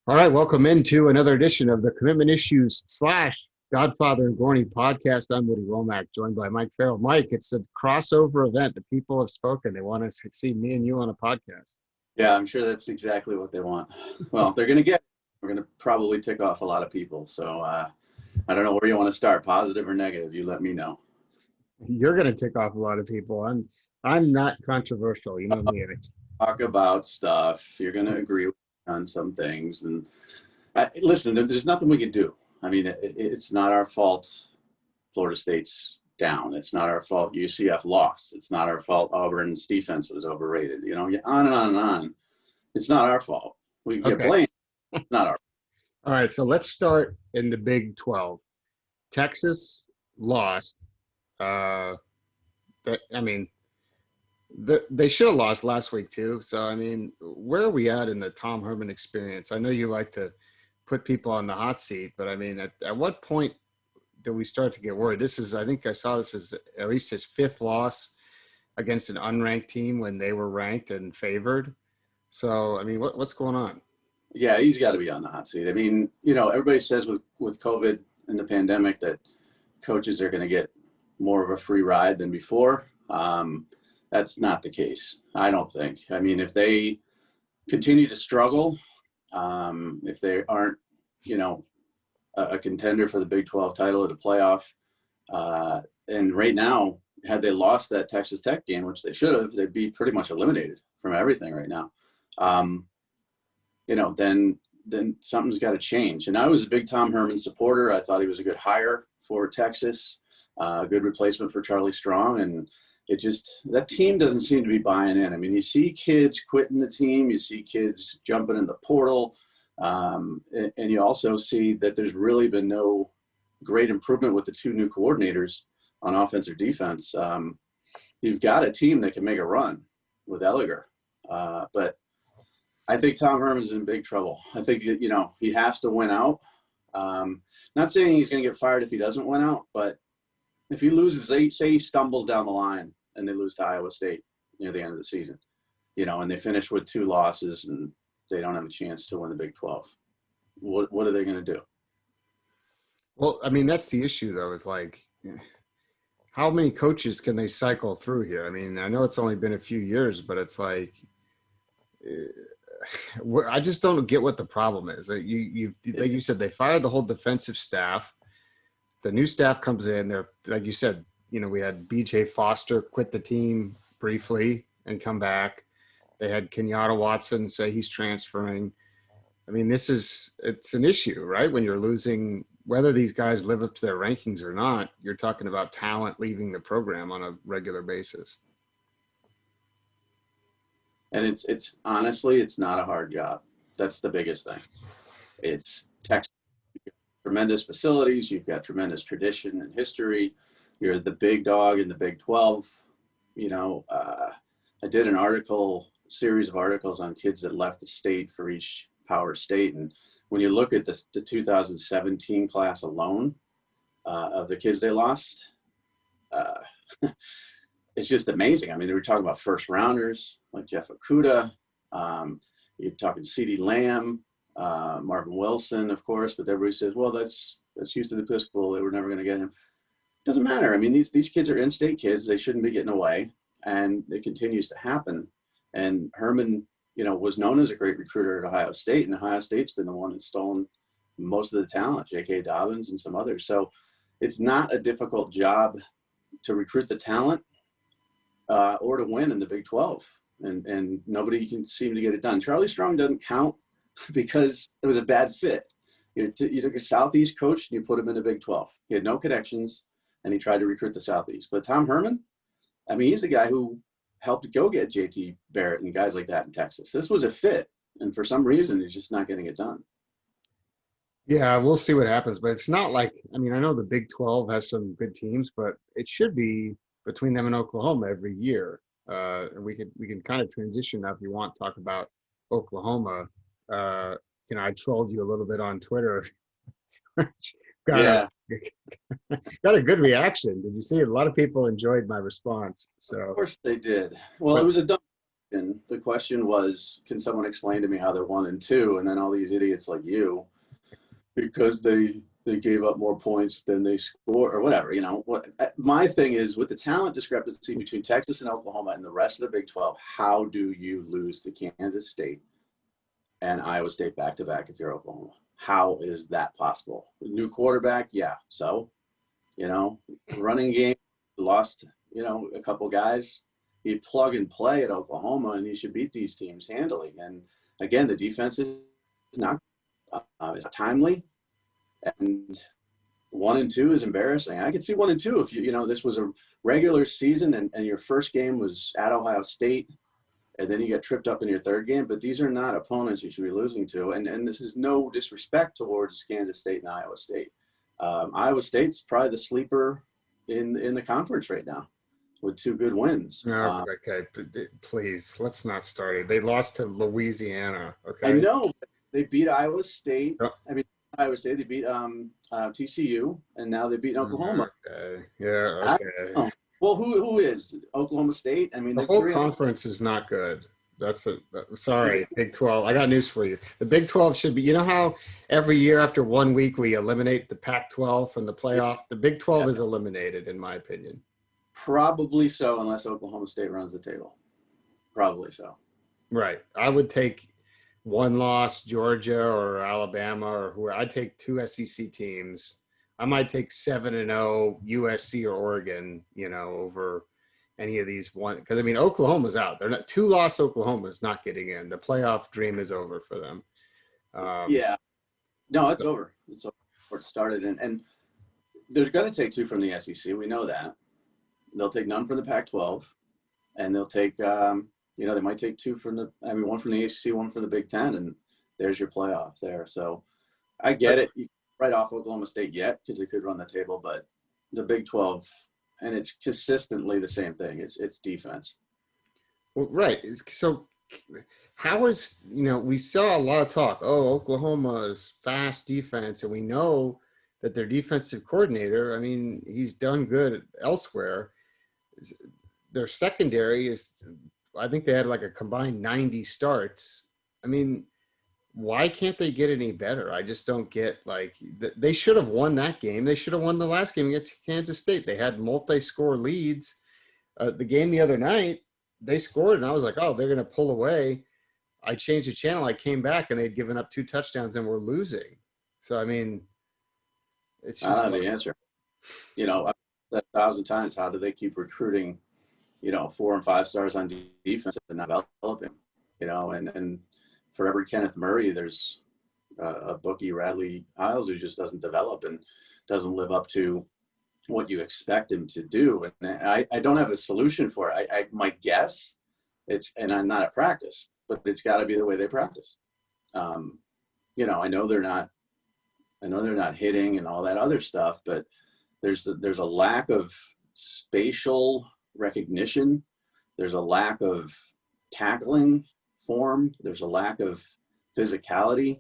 All right, welcome into another edition of the Commitment Issues / Godfather and Gorney podcast. I'm Woody Wommack, joined by Mike Farrell. Mike, it's a crossover event. The people have spoken. They want to see me and you on a podcast. Yeah, I'm sure that's exactly what they want. Well, they're going to get. We're going to probably tick off a lot of people. So I don't know where you want to start, positive or negative. You let me know. You're going to tick off a lot of people. I'm not controversial. You know me. Talk about stuff. You're going to agree on some things. And listen, there's nothing we can do. I mean, it's not our fault Florida State's down. It's not our fault UCF lost. It's not our fault Auburn's defense was overrated. You know, on and on and on. It's not our fault. We get blamed. It's not our fault. All right, so let's start in the Big 12. Texas lost. They should have lost last week too. So, I mean, where are we at in the Tom Herman experience? I know you like to put people on the hot seat, but I mean, at what point do we start to get worried? I think I saw this as at least his fifth loss against an unranked team when they were ranked and favored. So, I mean, what's going on? Yeah, he's got to be on the hot seat. I mean, you know, everybody says with COVID and the pandemic that coaches are going to get more of a free ride than before. That's not the case, I don't think. I mean, if they continue to struggle, if they aren't, you know, a contender for the Big 12 title or the playoff, and right now, had they lost that Texas Tech game, which they should have, they'd be pretty much eliminated from everything right now. You know, then something's got to change. And I was a big Tom Herman supporter. I thought he was a good hire for Texas, a good replacement for Charlie Strong, and that team doesn't seem to be buying in. I mean, you see kids quitting the team, you see kids jumping in the portal, and you also see that there's really been no great improvement with the two new coordinators on offense or defense. You've got a team that can make a run with Elliger, but I think Tom Herman's in big trouble. I think, you know, he has to win out. Not saying he's going to get fired if he doesn't win out, but if he loses, say he stumbles down the line and they lose to Iowa State near the end of the season, you know, and they finish with 2 losses and they don't have a chance to win the Big 12. What are they going to do? Well, I mean, that's the issue, though, is like, how many coaches can they cycle through here? I mean, I know it's only been a few years, but it's like, I just don't get what the problem is. Like you said, they fired the whole defensive staff. The new staff comes in. They're, like you said, you know, we had B.J. Foster quit the team briefly and come back. They had Kenyatta Watson say he's transferring. I mean, it's an issue, right? When you're losing, whether these guys live up to their rankings or not, you're talking about talent leaving the program on a regular basis. And it's honestly, it's not a hard job. That's the biggest thing. It's Texas, tremendous facilities. You've got tremendous tradition and history. You're the big dog in the Big 12. You know, I did a series of articles on kids that left the state for each power state. And when you look at the 2017 class alone of the kids they lost, it's just amazing. I mean, they were talking about first rounders like Jeff Okudah. You're talking CeeDee Lamb, Marvin Wilson, of course, but everybody says, well, that's Houston Episcopal. They were never going to get him. Doesn't matter. I mean, these kids are in-state kids. They shouldn't be getting away, and it continues to happen. And Herman, you know, was known as a great recruiter at Ohio State, and Ohio State's been the one that's stolen most of the talent, J.K. Dobbins and some others. So it's not a difficult job to recruit the talent or to win in the Big 12. And nobody can seem to get it done. Charlie Strong doesn't count because it was a bad fit. You took a Southeast coach and you put him in the Big 12. He had no connections, and he tried to recruit the Southeast. But Tom Herman, I mean, he's the guy who helped go get JT Barrett and guys like that in Texas. This was a fit, and for some reason, he's just not getting it done. Yeah, we'll see what happens. But it's not like, I mean, I know the Big 12 has some good teams, but it should be between them and Oklahoma every year. We can kind of transition now if you want, talk about Oklahoma. You know, I trolled you a little bit on Twitter. Got a good reaction. Did you see it? A lot of people enjoyed my response. So of course they did. Well, it was a dumb. question. The question was, can someone explain to me how they're 1-2? And then all these idiots like you, because they gave up more points than they score or whatever, what my thing is with the talent discrepancy between Texas and Oklahoma and the rest of the Big 12, how do you lose to Kansas State and Iowa State back-to-back if you're Oklahoma? How is that possible? New quarterback, yeah. So, running game, lost, a couple guys. You plug and play at Oklahoma, and you should beat these teams handily. And again, the defense is not timely, and 1-2 is embarrassing. I could see 1-2 if this was a regular season and your first game was at Ohio State, and then you get tripped up in your third game. But these are not opponents you should be losing to. And this is no disrespect towards Kansas State and Iowa State. Iowa State's probably the sleeper in the conference right now with 2 good wins. Okay, please, let's not start it. They lost to Louisiana, okay? I know. They beat Iowa State. Oh. I mean, Iowa State, they beat TCU, and now they beat Oklahoma. Okay, yeah, okay. Well, who is Oklahoma State? I mean, the whole conference is not good. Sorry, Big 12. I got news for you. The Big 12 should be, how every year after 1 week we eliminate the Pac-12 from the playoff? The Big 12 is eliminated, in my opinion. Probably so, unless Oklahoma State runs the table. Probably so. Right. I would take one loss, Georgia or Alabama or whoever. I'd take 2 SEC teams. I might take 7-0 USC or Oregon, over any of these one. Because, Oklahoma's out. They're not 2-loss Oklahoma's not getting in. The playoff dream is over for them. Yeah. No, it's over. It's over before it started. And they're going to take 2 from the SEC. We know that. They'll take none from the Pac-12. And they'll take, they might take 2 from one from the ACC, one from the Big Ten. And there's your playoff there. So I get it. You can't write off Oklahoma State yet because they could run the table. But the Big 12, and it's consistently the same thing. It's defense. Well, right. So how is, we saw a lot of talk. Oh, Oklahoma's fast defense. And we know that their defensive coordinator, he's done good elsewhere. Their secondary is, I think they had like a combined 90 starts. Why can't they get any better? I just don't get, they should have won that game. They should have won the last game against Kansas State. They had multi-score leads. The game the other night, they scored, and I was like, oh, they're going to pull away. I changed the channel. I came back, and they'd given up 2 touchdowns and were losing. So, it's just the answer. I've said 1,000 times, how do they keep recruiting, 4 and 5 stars on defense and not developing, and for every Kenneth Murray, there's a bookie, Radley Hiles, who just doesn't develop and doesn't live up to what you expect him to do. And I don't have a solution for it. I my guess and I'm not at practice, but it's got to be the way they practice. I know they're not hitting and all that other stuff, but there's a lack of spatial recognition. There's a lack of tackling form. There's a lack of physicality.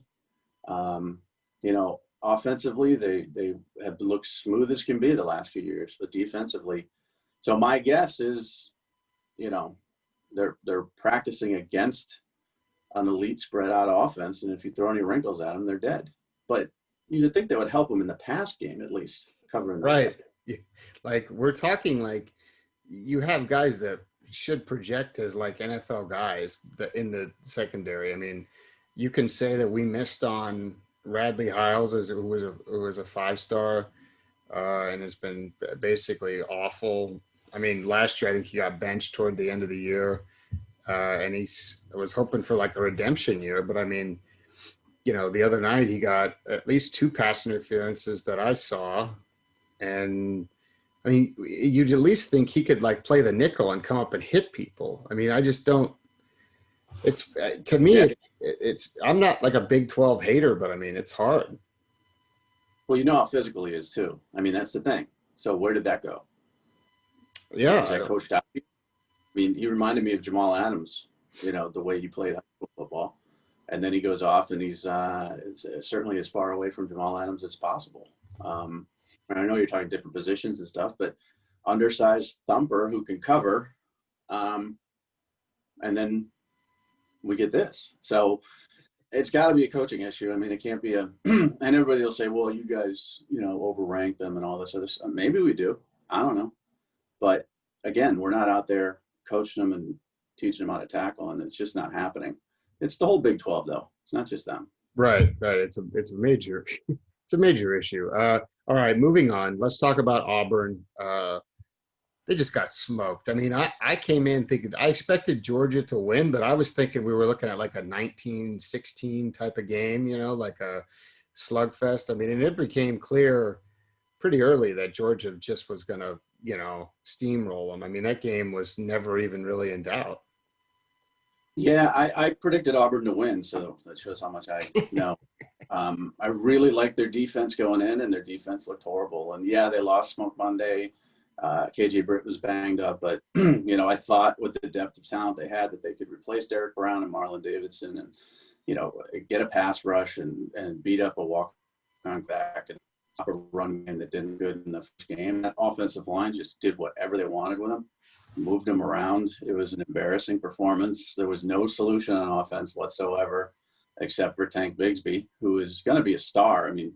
Offensively, they have looked smooth as can be the last few years, but defensively. So my guess is, they're practicing against an elite spread out offense. And if you throw any wrinkles at them, they're dead. But you'd think that would help them in the pass game, at least covering. Right. We're talking you have guys that should project as NFL guys in the secondary. You can say that we missed on Radley Hiles, who was a 5-star and has been basically awful. Last year I think he got benched toward the end of the year, and I was hoping for a redemption year. But the other night he got at least 2 pass interferences that I saw, and you'd at least think he could play the nickel and come up and hit people. I just don't. It's to me, yeah. It's I'm not a Big 12 hater, but it's hard. Well, how physical he is too. That's the thing. So where did that go? Yeah, is that coached out? He reminded me of Jamal Adams. The way he played high school football, and then he goes off and he's certainly as far away from Jamal Adams as possible. And I know you're talking different positions and stuff, but undersized thumper who can cover. and then we get this. So it's got to be a coaching issue. I mean, it can't be a, and everybody will say, well, you guys, overrank them and all this other stuff. Maybe we do. I don't know. But again, we're not out there coaching them and teaching them how to tackle, and it's just not happening. It's the whole Big 12, though. It's not just them. Right. It's a major, it's a major issue. All right, moving on. Let's talk about Auburn. They just got smoked. I mean, I came in thinking I expected Georgia to win, but I was thinking we were looking at like a 19-16 type of game, like a slugfest. I mean, and it became clear pretty early that Georgia just was going to, steamroll them. I mean, that game was never even really in doubt. Yeah, I predicted Auburn to win, so that shows how much I know. I really liked their defense going in, and their defense looked horrible. And yeah, they lost Smoke Monday. KJ Britt was banged up, but I thought with the depth of talent they had that they could replace Derek Brown and Marlon Davidson, and get a pass rush and beat up a walk-on back and stop a run game that didn't good in the first game. That offensive line just did whatever they wanted with them, moved them around. It was an embarrassing performance. There was no solution on offense whatsoever, except for Tank Bigsby, who is going to be a star. I mean,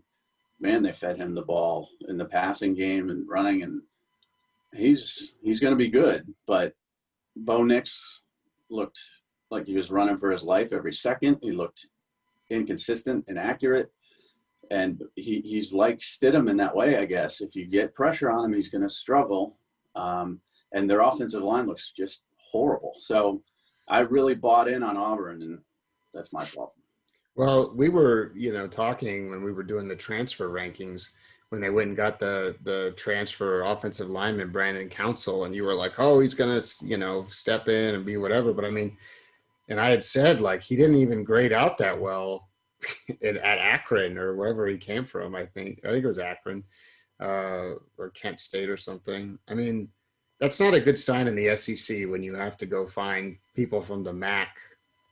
man, they fed him the ball in the passing game and running, and he's going to be good. But Bo Nix looked like he was running for his life every second. He looked inconsistent, inaccurate. And he's like Stidham in that way, I guess. If you get pressure on him, he's going to struggle. And their offensive line looks just horrible. So I really bought in on Auburn, and that's my fault. Well, we were, talking when we were doing the transfer rankings when they went and got the transfer offensive lineman, Brandon Council, and you were like, oh, he's going to, step in and be whatever. But I mean, and I had said, like, he didn't even grade out that well at Akron or wherever he came from. I think it was Akron or Kent State or something. I mean, that's not a good sign in the SEC when you have to go find people from the MAC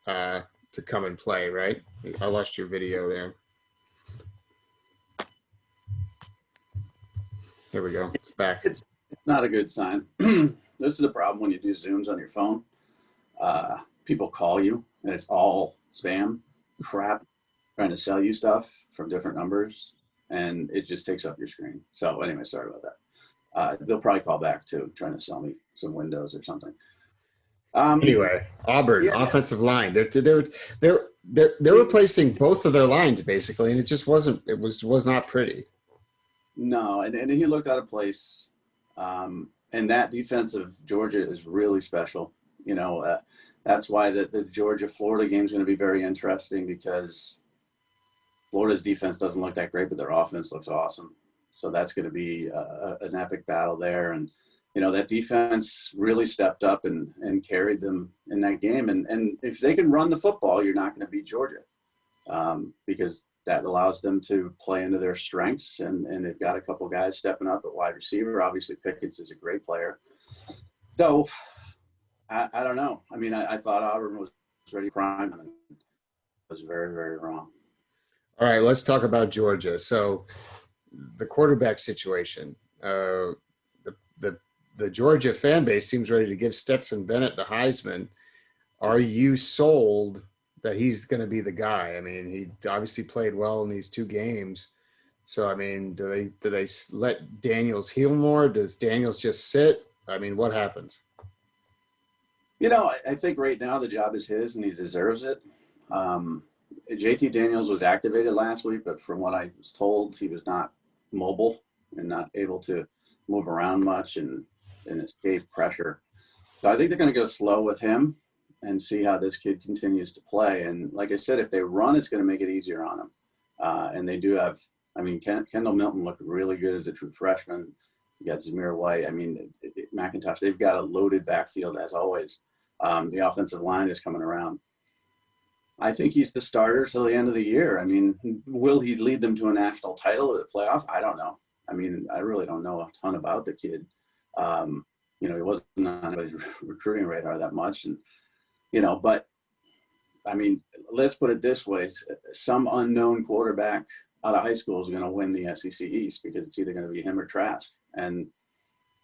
to come and play, right? I lost your video there. There we go. It's back. It's not a good sign. This is a problem when you do Zooms on your phone. People call you, and it's all spam crap, trying to sell you stuff from different numbers, and it just takes up your screen. So anyway, sorry about that. They'll probably call back too, trying to sell me some Windows or something. Anyway, Auburn offensive line. They're replacing both of their lines basically, and it just wasn't. It was not pretty. No, and he looked out of place. And that defense of Georgia is really special. That's why the Georgia-Florida game is going to be very interesting, because Florida's defense doesn't look that great, but their offense looks awesome. So that's going to be an epic battle there. And, that defense really stepped up and carried them in that game. And if they can run the football, you're not going to beat Georgia, because that allows them to play into their strengths. And they've got a couple guys stepping up at wide receiver. Obviously, Pickens is a great player. So I don't know. I mean, I thought Auburn was ready prime, and it was very, very wrong. All right, let's talk about Georgia. So the quarterback situation, the Georgia fan base seems ready to give Stetson Bennett the Heisman. Are you sold that he's going to be the guy? I mean, he obviously played well in these two games. So, I mean, do they let Daniels heal more? Does Daniels just sit? I mean, what happens? I think right now the job is his, and he deserves it. JT Daniels was activated last week, but from what I was told, he was not mobile and not able to move around much and escape pressure. So I think they're going to go slow with him and see how this kid continues to play. And like I said, if they run, it's going to make it easier on him. And they do have, I mean, Kendall Milton looked really good as a true freshman. You got Zamir White. I mean, McIntosh, they've got a loaded backfield as always. The offensive line is coming around. I think he's the starter till the end of the year. I mean, will he lead them to a national title or the playoff? I don't know. I mean, I really don't know a ton about the kid. He wasn't on anybody's recruiting radar that much. And, but I mean, let's put it this way. Some unknown quarterback out of high school is going to win the SEC East, because it's either going to be him or Trask. And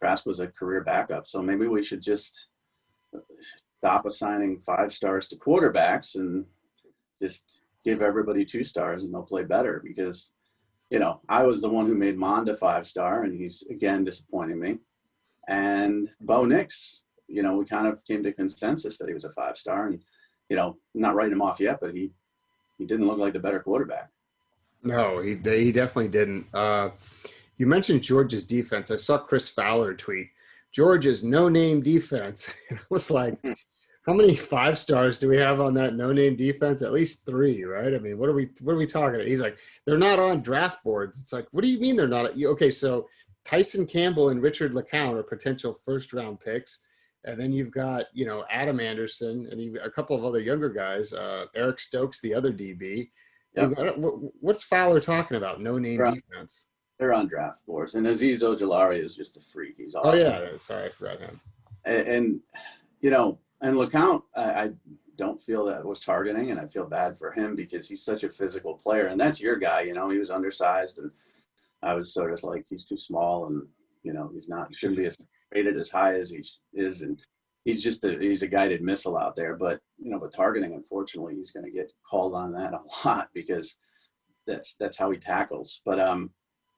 Trask was a career backup. So maybe we should just stop assigning 5 stars to quarterbacks and just give everybody 2 stars and they'll play better. Because, you know, I was the one who made Monda 5-star, and he's again disappointing me. And Bo Nix, you know, we kind of came to consensus that he was a 5-star, and, you know, I'm not writing him off yet, but he didn't look like the better quarterback. No, he definitely didn't. You mentioned Georgia's defense. I saw Chris Fowler tweet Georgia's no-name defense. I was like, how many 5-stars do we have on that no-name defense? At least 3, right? I mean, what are we talking about? He's like, they're not on draft boards. It's like, what do you mean they're not? Okay, so Tyson Campbell and Richard LeCount are potential first-round picks. And then you've got, you know, Adam Anderson and a couple of other younger guys, Eric Stokes, the other DB. Yep. What's Fowler talking about? No-name defense. They're on draft boards. And Azeez Ojulari is just a freak. He's awesome. Oh, yeah. Sorry, I forgot him. And you know, and LeCount, I don't feel that was targeting, and I feel bad for him because he's such a physical player. And that's your guy, you know. He was undersized, and I was sort of like, he's too small, and, you know, he shouldn't be as rated as high as he is. And he's a guided missile out there. But, you know, with targeting, unfortunately, he's going to get called on that a lot because that's how he tackles. But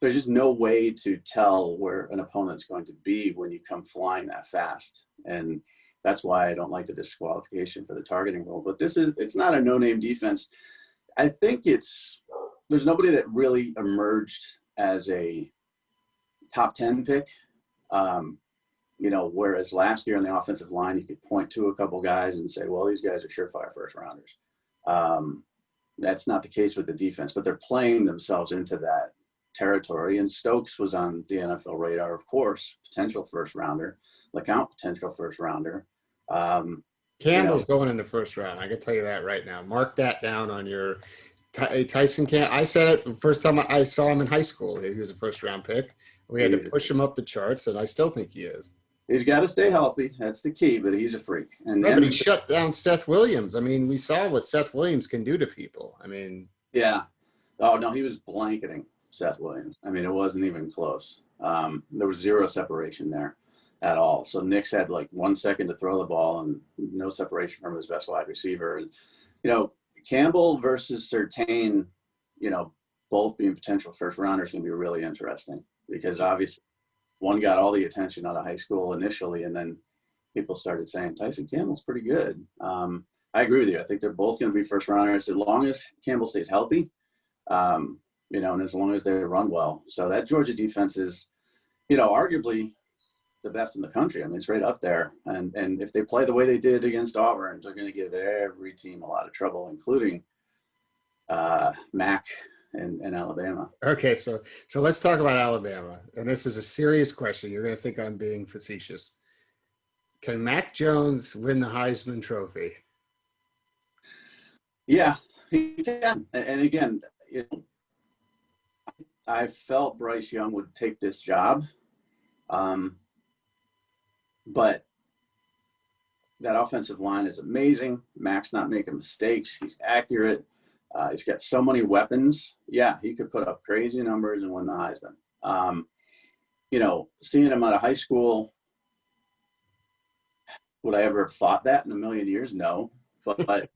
there's just no way to tell where an opponent's going to be when you come flying that fast. And that's why I don't like the disqualification for the targeting rule. But it's not a no-name defense. I think there's nobody that really emerged as a top 10 pick. You know, whereas last year on the offensive line, you could point to a couple guys and say, well, these guys are surefire first rounders. That's not the case with the defense, but they're playing themselves into that territory. And Stokes was on the NFL radar, of course, potential first rounder. LeCount, potential first rounder. Campbell's going in the first round. I can tell you that right now. Mark that down on your Tyson Campbell. I said it the first time I saw him in high school. He was a first round pick. We had to push him up the charts, and I still think he is. He's got to stay healthy. That's the key, but he's a freak. And but he shut down Seth Williams. I mean, we saw what Seth Williams can do to people. I mean. Yeah. Oh, no, he was blanketing Seth Williams. I mean, it wasn't even close. There was zero separation there at all. So Nix had like 1 second to throw the ball and no separation from his best wide receiver. And, you know, Campbell versus Surtain, you know, both being potential first rounders can be really interesting because obviously one got all the attention out of high school initially, and then people started saying Tyson Campbell's pretty good. I agree with you. I think they're both going to be first rounders as long as Campbell stays healthy, you know, and as long as they run well. So that Georgia defense is, you know, arguably the best in the country. I mean, it's right up there. And if they play the way they did against Auburn, they're going to give every team a lot of trouble, including Mac and Alabama. Okay, so let's talk about Alabama. And this is a serious question. You're going to think I'm being facetious. Can Mac Jones win the Heisman Trophy? Yeah, he can. And again, you know, I felt Bryce Young would take this job. But that offensive line is amazing. Mac's not making mistakes. He's accurate. He's got so many weapons. Yeah, he could put up crazy numbers and win the Heisman. You know, seeing him out of high school, would I ever have thought that in a million years? No. But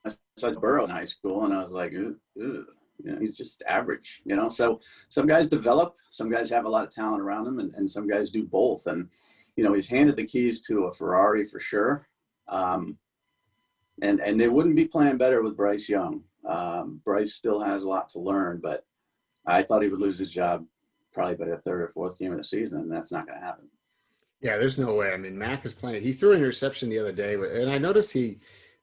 I saw Burrow in high school, and I was like, ooh, you know, he's just average. You know, so some guys develop. Some guys have a lot of talent around them, and some guys do both. And you know, he's handed the keys to a Ferrari for sure. And they wouldn't be playing better with Bryce Young. Bryce still has a lot to learn, but I thought he would lose his job probably by the third or fourth game of the season, and that's not going to happen. Yeah, there's no way. I mean, Mac is playing. He threw an interception the other day, and I noticed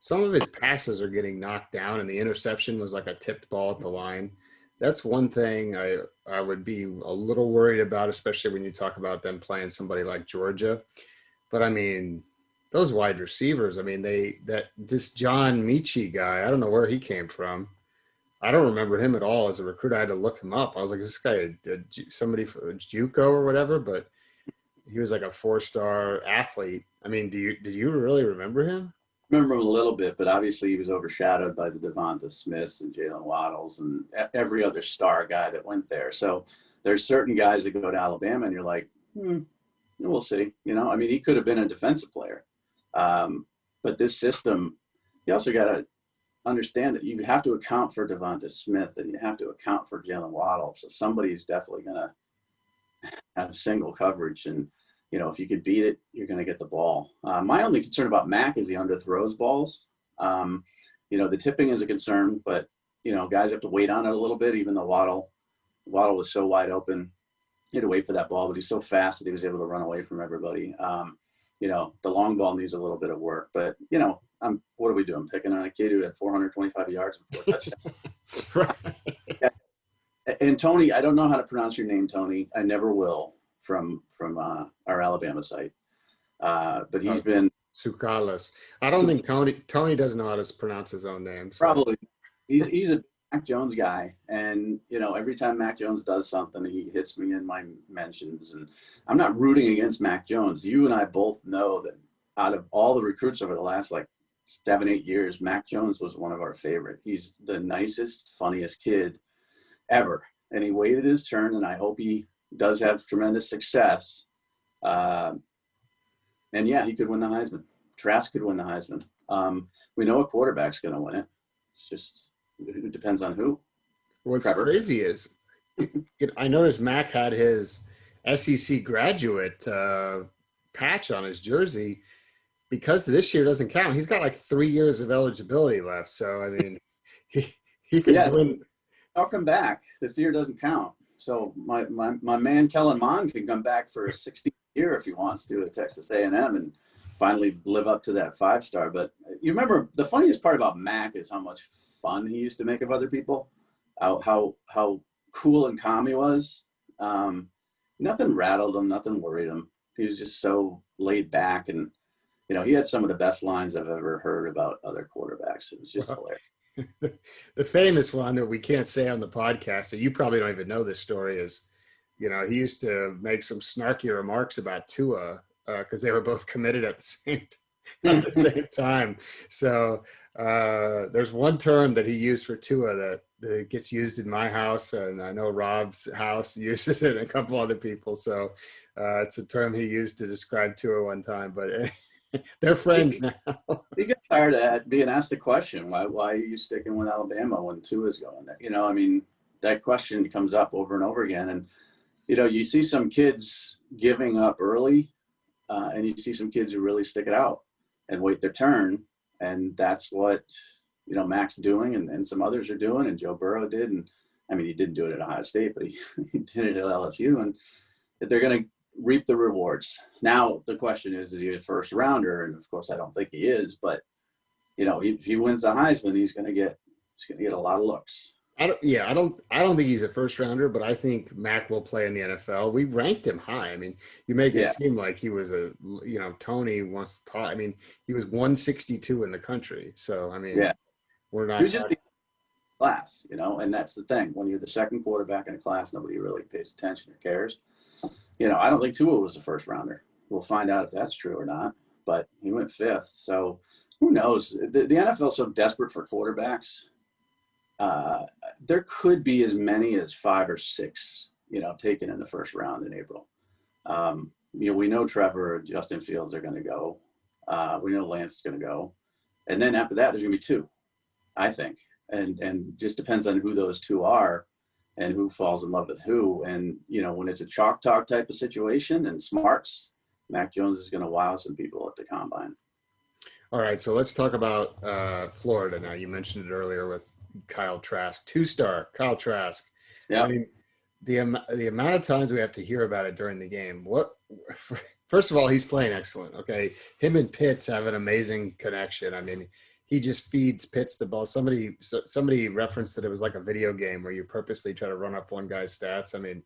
some of his passes are getting knocked down, and the interception was like a tipped ball at the line. That's one thing I would be a little worried about, especially when you talk about them playing somebody like Georgia. But I mean, those wide receivers, I mean, this John Michie guy, I don't know where he came from. I don't remember him at all as a recruiter. I had to look him up. I was like, is this guy somebody for JUCO or whatever? But he was like a 4-star athlete. I mean, do you really remember him? I remember him a little bit, but obviously he was overshadowed by the Devonta Smiths and Jalen Waddles and every other star guy that went there. So there's certain guys that go to Alabama and you're like, we'll see. You know, I mean, he could have been a defensive player. But this system, you also got to understand that you have to account for Devonta Smith and you have to account for Jalen Waddle. So somebody's definitely going to have single coverage. And, you know, if you could beat it, you're going to get the ball. My only concern about Mac is he underthrows balls. You know, the tipping is a concern, but, you know, guys have to wait on it a little bit, even though Waddle was so wide open. He had to wait for that ball, but he's so fast that he was able to run away from everybody. You know, the long ball needs a little bit of work, but, you know, what are we doing? Picking on a kid who had 425 yards and 4 touchdowns. Right. And Tony, I don't know how to pronounce your name, Tony. I never will from our Alabama site. But he's been Tsoukalas. I don't think Tony doesn't know how to pronounce his own name. So. Probably. He's a Mac Jones guy, and you know, every time Mac Jones does something, he hits me in my mentions. And I'm not rooting against Mac Jones. You and I both know that out of all the recruits over the last like 7-8 years, Mac Jones was one of our favorite. He's the nicest, funniest kid ever, and he waited his turn, and I hope he does have tremendous success. And yeah, he could win the Heisman. Trask could win the Heisman. We know a quarterback's going to win it. It's just, it depends on who. What's crazy is, I noticed Mac had his SEC graduate patch on his jersey. Because this year doesn't count, he's got like 3 years of eligibility left. So, I mean, he could win. I'll come back. This year doesn't count. So my man Kellen Mond can come back for a 60th year if he wants to at Texas A&M and finally live up to that 5-star. But you remember the funniest part about Mac is how much fun he used to make of other people, how cool and calm he was. Nothing rattled him, nothing worried him. He was just so laid back, and you know, he had some of the best lines I've ever heard about other quarterbacks. It was just hilarious. The famous one that we can't say on the podcast, that you probably don't even know this story, is, you know, he used to make some snarky remarks about Tua because they were both committed at the same time. So there's one term that he used for Tua that gets used in my house, and I know Rob's house uses it, and a couple other people. So it's a term he used to describe Tua one time, but they're friends now. You get tired of being asked the question, why are you sticking with Alabama when Tua's going there? You know, I mean, that question comes up over and over again. And, you know, you see some kids giving up early, and you see some kids who really stick it out and wait their turn. And that's what, you know, Mac's doing, and some others are doing, and Joe Burrow did. And, I mean, he didn't do it at Ohio State, but he did it at LSU. And they're going to reap the rewards. Now the question is he a first rounder? And of course I don't think he is, but you know, if he wins the Heisman, he's going to get a lot of looks. I don't think he's a first rounder, but I think Mac will play in the NFL. We ranked him high. I mean, you make it seem like he was Tony wants to talk. I mean, he was 162 in the country. So, I mean, we're not. He was just a class, you know, and that's the thing. When you're the second quarterback in a class, nobody really pays attention or cares. You know, I don't think Tua was a first rounder. We'll find out if that's true or not, but he went 5th. So who knows? The NFL is so desperate for quarterbacks. There could be as many as 5 or 6, you know, taken in the first round in April. You know, we know Trevor and Justin Fields are going to go. We know Lance is going to go. And then after that, there's going to be 2, I think. And just depends on who those 2 are and who falls in love with who. And, you know, when it's a chalk talk type of situation and smarts, Mac Jones is going to wow some people at the combine. All right, so let's talk about Florida now. You mentioned it earlier with Kyle Trask, 2-star Kyle Trask. Yeah. I mean, the amount of times we have to hear about it during the game. First of all, he's playing excellent. Okay, him and Pitts have an amazing connection. I mean, he just feeds Pitts the ball. Somebody referenced that it was like a video game where you purposely try to run up one guy's stats. I mean,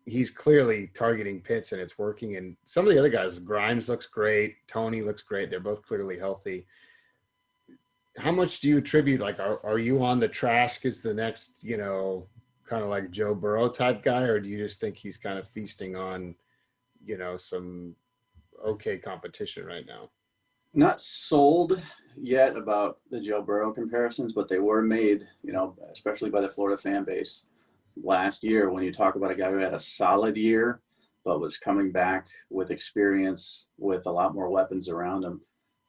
he's clearly targeting Pitts, and it's working. And some of the other guys, Grimes looks great. Tony looks great. They're both clearly healthy. How much do you attribute, like, are you on the Trask as the next, you know, kind of like Joe Burrow type guy, or do you just think he's kind of feasting on, you know, some okay competition right now? Not sold yet about the Joe Burrow comparisons, but they were made, you know, especially by the Florida fan base last year, when you talk about a guy who had a solid year but was coming back with experience, with a lot more weapons around him.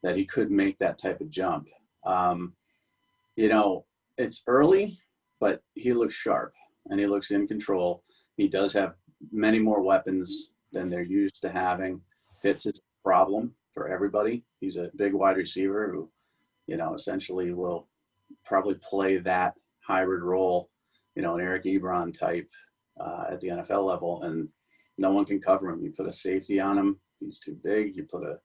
that he could make that type of jump. You know, it's early, but he looks sharp and he looks in control. He does have many more weapons than they're used to having. Fitz is a problem for everybody. He's a big wide receiver who, you know, essentially will probably play that hybrid role, you know, an Eric Ebron type at the NFL level, and no one can cover him. You put a safety on him, he's too big. You put a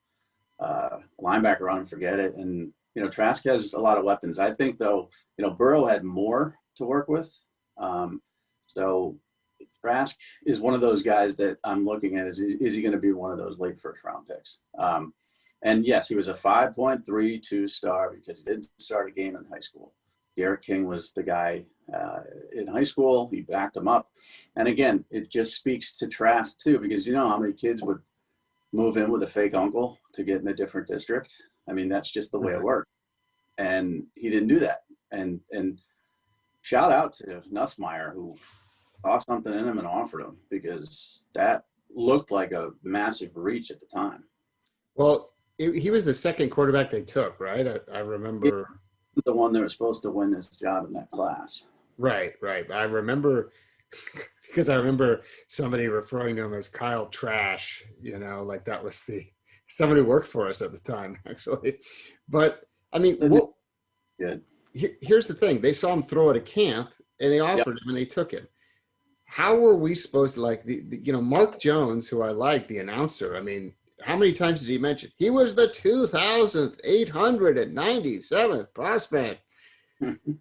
linebacker on him, forget it. And, you know, Trask has a lot of weapons. I think, though, you know, Burrow had more to work with. So Trask is one of those guys that I'm looking at. Is he going to be one of those late first-round picks? And, yes, he was a 5.32 star because he didn't start a game in high school. Derek King was the guy in high school. He backed him up. And, again, it just speaks to Trask, too, because you know how many kids would move in with a fake uncle to get in a different district. I mean, that's just the way it worked. And he didn't do that. And shout out to Nussmeier, who saw something in him and offered him, because that looked like a massive reach at the time. Well, he was the second quarterback they took, right? I remember. The one that was supposed to win this job in that class. Right. I remember because I remember somebody referring to him as Kyle Trash, you know, like that was somebody who worked for us at the time, actually. But, I mean, here's the thing. They saw him throw at a camp, and they offered him, and they took him. How were we supposed to, like, you know, Mark Jones, who I like, the announcer, I mean, how many times did he mention? He was the 2,897th prospect.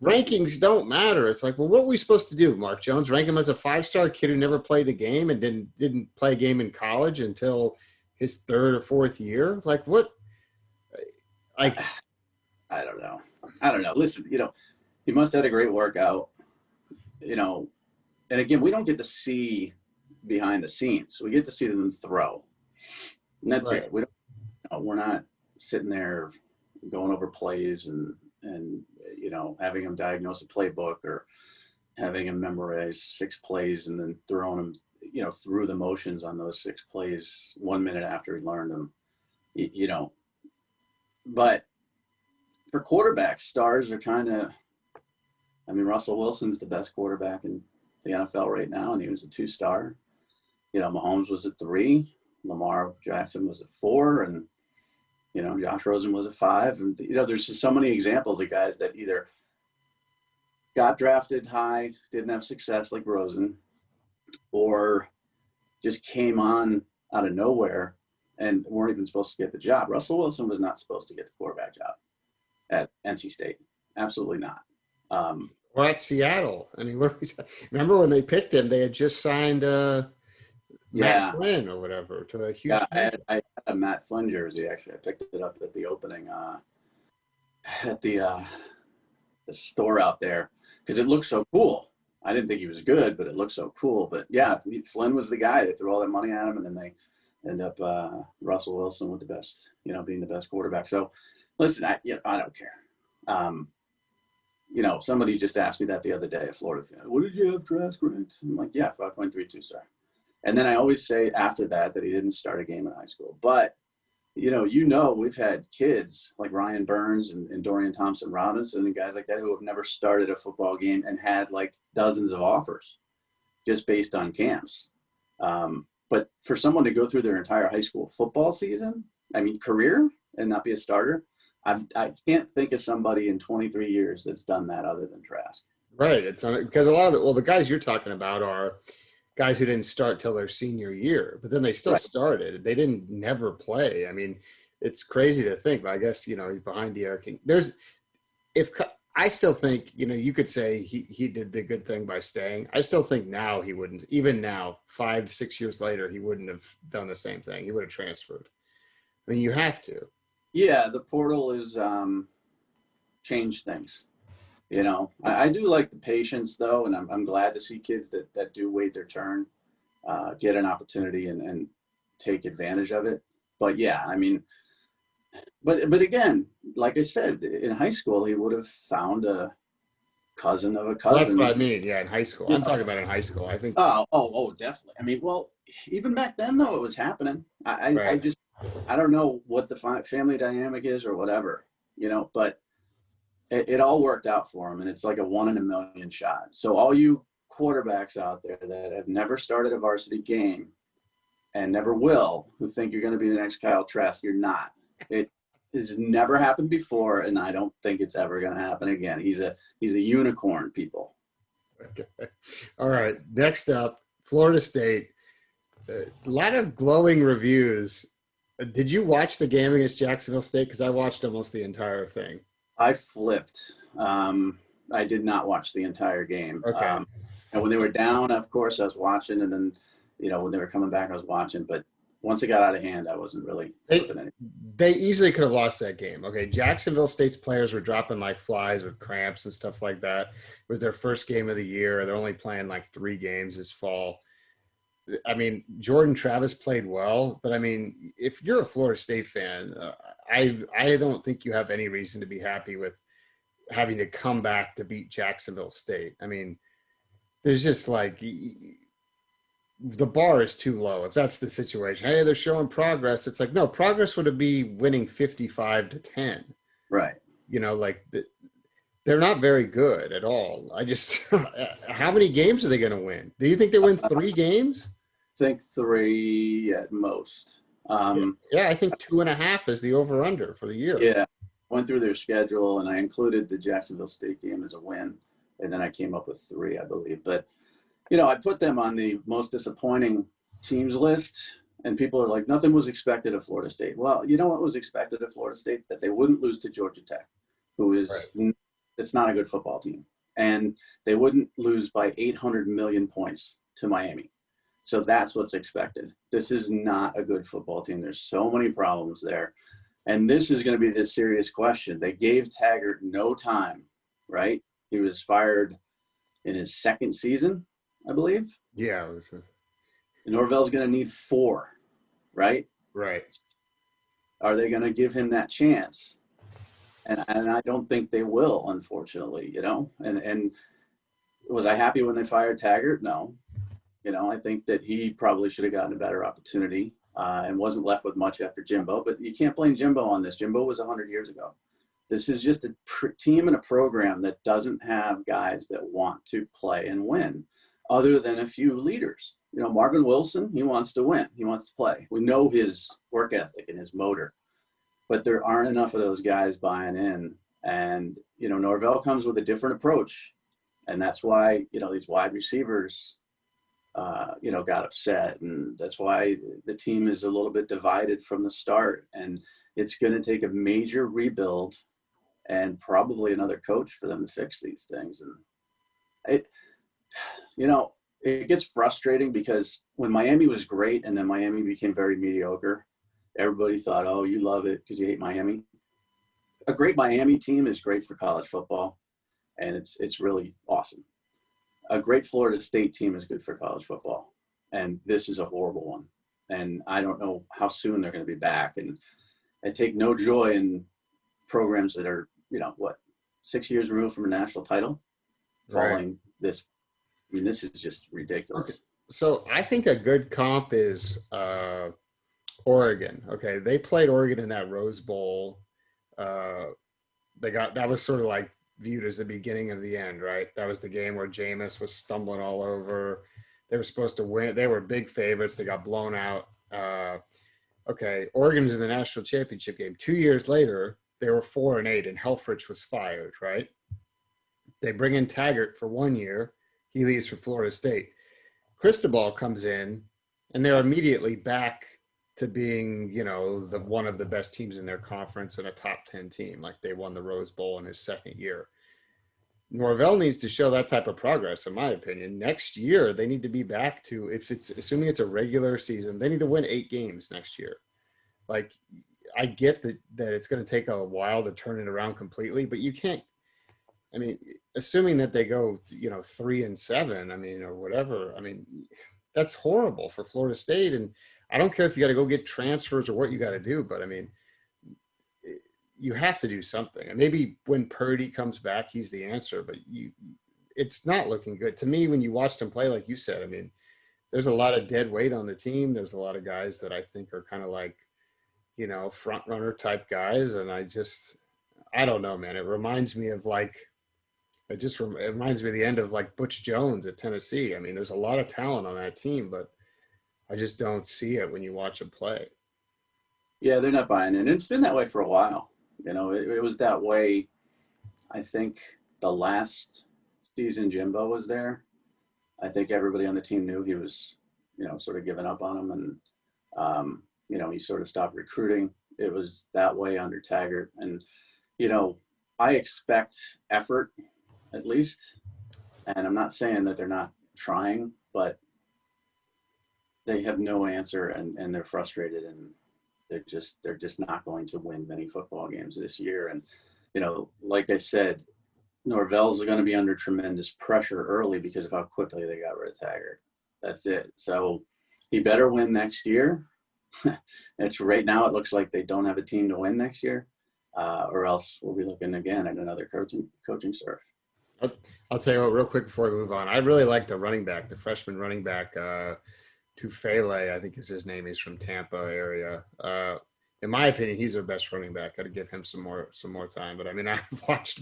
Rankings don't matter. It's like, well, what were we supposed to do, Mark Jones? Rank him as a 5-star kid who never played a game and didn't play a game in college until his third or fourth year? Like, what? Like, I don't know. Listen, you know, he must have had a great workout, you know, and again, we don't get to see behind the scenes. We get to see them throw. And that's it. We don't, you know, we're not sitting there going over plays and you know, having him diagnose a playbook or having him memorize 6 plays and then throwing him, you know, through the motions on those 6 plays 1 minute after he learned them, you know. But for quarterbacks, stars are kind of, I mean, Russell Wilson's the best quarterback in the NFL right now, and he was a 2-star. You know, Mahomes was a 3. Lamar Jackson was a 4, and, you know, Josh Rosen was a 5. And, you know, there's just so many examples of guys that either got drafted high, didn't have success like Rosen, or just came on out of nowhere and weren't even supposed to get the job. Russell Wilson was not supposed to get the quarterback job at NC State. Absolutely not. Or at Seattle. I mean, remember when they picked him, they had just signed Matt Flynn or whatever to a huge. Yeah, I had a Matt Flynn jersey. Actually, I picked it up at the opening at the store out there because it looked so cool. I didn't think he was good, but it looked so cool. But yeah, Flynn was the guy. They threw all that money at him, and then they end up Russell Wilson with the best, you know, being the best quarterback. So, listen, I don't care. You know, somebody just asked me that the other day, a Florida fan. What did you have Trask ranked? I'm like, yeah, 5.32 star. And then I always say after that he didn't start a game in high school. But, you know, we've had kids like Ryan Burns and Dorian Thompson-Robinson and guys like that who have never started a football game and had like dozens of offers just based on camps. But for someone to go through their entire high school football season, I mean, career, and not be a starter, I can't think of somebody in 23 years that's done that other than Trask. Right. It's because a lot of the guys you're talking about are guys who didn't start till their senior year, but then they still started. They didn't never play. I mean, it's crazy to think, but I guess, you know, behind the arc, I still think, you know, you could say he did the good thing by staying. I still think now he wouldn't, even now, 5-6 years later, he wouldn't have done the same thing. He would have transferred. I mean, you have to. Yeah, the portal has changed things. You know, I do like the patience, though, and I'm glad to see kids that do wait their turn, get an opportunity and take advantage of it. But, yeah, I mean, but again, like I said, in high school, he would have found a cousin of a cousin. Well, that's what I mean, yeah, in high school. I'm talking about in high school, I think. Oh, definitely. I mean, well, even back then, though, it was happening. I just I don't know what the family dynamic is or whatever, but it all worked out for him. And it's like a 1 in a million shot. So all you quarterbacks out there that have never started a varsity game and never will, who think you're going to be the next Kyle Trask, you're not. It has never happened before, and I don't think it's ever going to happen again. He's a unicorn, people. Okay. All right. Next up, Florida State. A lot of glowing reviews. Did you watch the game against Jacksonville State? Because I watched almost the entire thing. I flipped. I did not watch the entire game. Okay. And when they were down, of course, I was watching, and then, when they were coming back, I was watching. But once it got out of hand, I wasn't really flipping anything. They easily could have lost that game. Okay, Jacksonville State's players were dropping like flies with cramps and stuff like that. It was their first game of the year. They're only playing like 3 games this fall. I mean, Jordan Travis played well, but I mean, if you're a Florida State fan, I don't think you have any reason to be happy with having to come back to beat Jacksonville State. I mean, there's just like the bar is too low. If that's the situation, hey, they're showing progress. It's like, no, progress would be winning 55-10. Right. They're not very good at all. I just, how many games are they going to win? Do you think they win 3 games? I think 3 at most. Yeah, I think 2.5 is the over-under for the year. Yeah, went through their schedule, and I included the Jacksonville State game as a win, and then I came up with 3, I believe. But, I put them on the most disappointing teams list, and people are like, nothing was expected of Florida State. Well, you know what was expected of Florida State? That they wouldn't lose to Georgia Tech, who is right. It's not a good football team. And they wouldn't lose by 800 million points to Miami. So that's what's expected. This is not a good football team. There's so many problems there. And this is going to be the serious question. They gave Taggart no time, right? He was fired in his 2nd season, I believe. Yeah. Norvell's going to need 4, right? Right. Are they going to give him that chance? And I don't think they will, unfortunately, And was I happy when they fired Taggart? No. I think that he probably should have gotten a better opportunity and wasn't left with much after Jimbo. But you can't blame Jimbo on this. Jimbo was 100 years ago. This is just a team and a program that doesn't have guys that want to play and win, other than a few leaders. Marvin Wilson, he wants to win. He wants to play. We know his work ethic and his motor. But there aren't enough of those guys buying in. And, Norvell comes with a different approach. And that's why, these wide receivers, got upset. And that's why the team is a little bit divided from the start. And it's going to take a major rebuild and probably another coach for them to fix these things. And it gets frustrating because when Miami was great and then Miami became very mediocre, everybody thought, oh, you love it because you hate Miami. A great Miami team is great for college football, and it's really awesome. A great Florida State team is good for college football, and this is a horrible one. And I don't know how soon they're going to be back. And I take no joy in programs that are, 6 years removed from a national title, following this. I mean, this is just ridiculous. Okay. So I think a good comp is Oregon. Okay, they played Oregon in that Rose Bowl. That was sort of like viewed as the beginning of the end, right? That was the game where Jameis was stumbling all over. They were supposed to win. They were big favorites. They got blown out. Okay, Oregon's in the national championship game. 2 years later, they were 4-8, and Helfrich was fired, right? They bring in Taggart for 1 year. He leaves for Florida State. Cristobal comes in, and they're immediately back to being, one of the best teams in their conference and a top 10 team. Like, they won the Rose Bowl in his 2nd year. Norvell needs to show that type of progress, in my opinion. Next year, they need to be back to, assuming it's a regular season, they need to win 8 games next year. Like, I get that it's going to take a while to turn it around completely, but you can't. I mean, assuming that they go, 3-7, or whatever. That's horrible for Florida State. And I don't care if you got to go get transfers or what you got to do, but you have to do something. And maybe when Purdy comes back, he's the answer, but it's not looking good. To me, when you watched him play, like you said, there's a lot of dead weight on the team. There's a lot of guys that I think are kind of like, front runner type guys. And I don't know, man. It reminds me of it reminds me of the end of like Butch Jones at Tennessee. I mean, there's a lot of talent on that team, but I just don't see it when you watch them play. Yeah, they're not buying in. It's been that way for a while. It was that way. I think the last season Jimbo was there, I think everybody on the team knew he was, sort of giving up on him. And, he sort of stopped recruiting. It was that way under Taggart. And, I expect effort at least. And I'm not saying that they're not trying, but they have no answer and they're frustrated and they're just not going to win many football games this year. And, like I said, Norvell's going to be under tremendous pressure early because of how quickly they got rid of Taggart. That's it. So he better win next year. It's right now it looks like they don't have a team to win next year, or else we'll be looking again at another coaching surf. I'll tell you what, real quick before we move on. I really like the running back, the freshman running back, Tufele, I think is his name. He's from Tampa area. In my opinion, he's their best running back. Got to give him some more time. But I mean, I've watched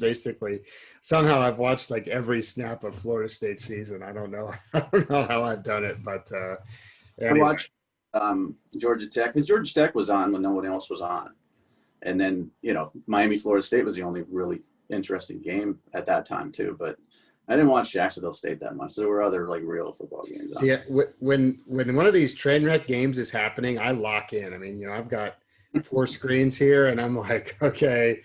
like every snap of Florida State season. I don't know how I've done it, but anyway. I watched Georgia Tech because Georgia Tech was on when no one else was on, and then Miami Florida State was the only really interesting game at that time too. But I didn't watch Jacksonville State that much. There were other like real football games. See, when one of these train wreck games is happening, I lock in. I mean, I've got 4 screens here, and I'm like, okay,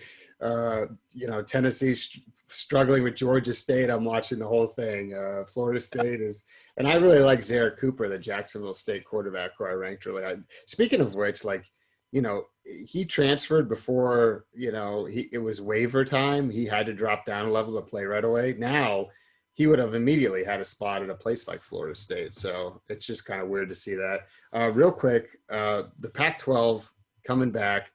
Tennessee's struggling with Georgia State. I'm watching the whole thing. Florida State is, and I really like Zarek Cooper, the Jacksonville State quarterback, who I ranked really high. Speaking of which, he transferred before, it was waiver time. He had to drop down a level to play right away. Now he would have immediately had a spot at a place like Florida State. So it's just kind of weird to see that. Real quick, the Pac-12 coming back.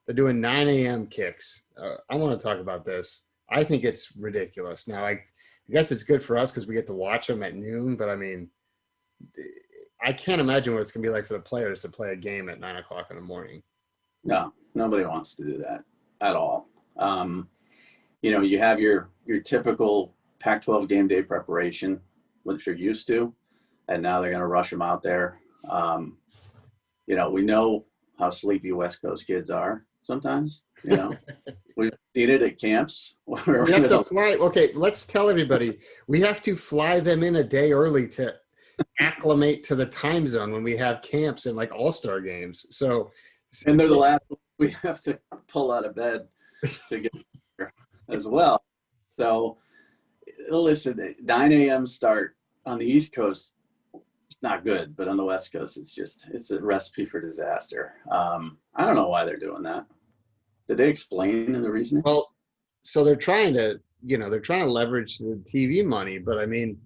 They're doing 9 a.m. kicks. I want to talk about this. I think it's ridiculous. Now, I guess it's good for us because we get to watch them at noon. But, I mean, I can't imagine what it's going to be like for the players to play a game at 9 o'clock in the morning. No, nobody wants to do that at all. You have your typical Pac-12 game day preparation, which you're used to, and now they're going to rush them out there. We know how sleepy West Coast kids are sometimes. We've seen it at camps. We have to fly. Okay, let's tell everybody we have to fly them in a day early to acclimate to the time zone when we have camps and like all-star games. So, and they're the last one we have to pull out of bed to get there as well. So, listen, 9 a.m. start on the East Coast, it's not good, but on the West Coast, it's a recipe for disaster. I don't know why they're doing that. Did they explain in the reasoning? Well, so they're trying to leverage the TV money, but I mean,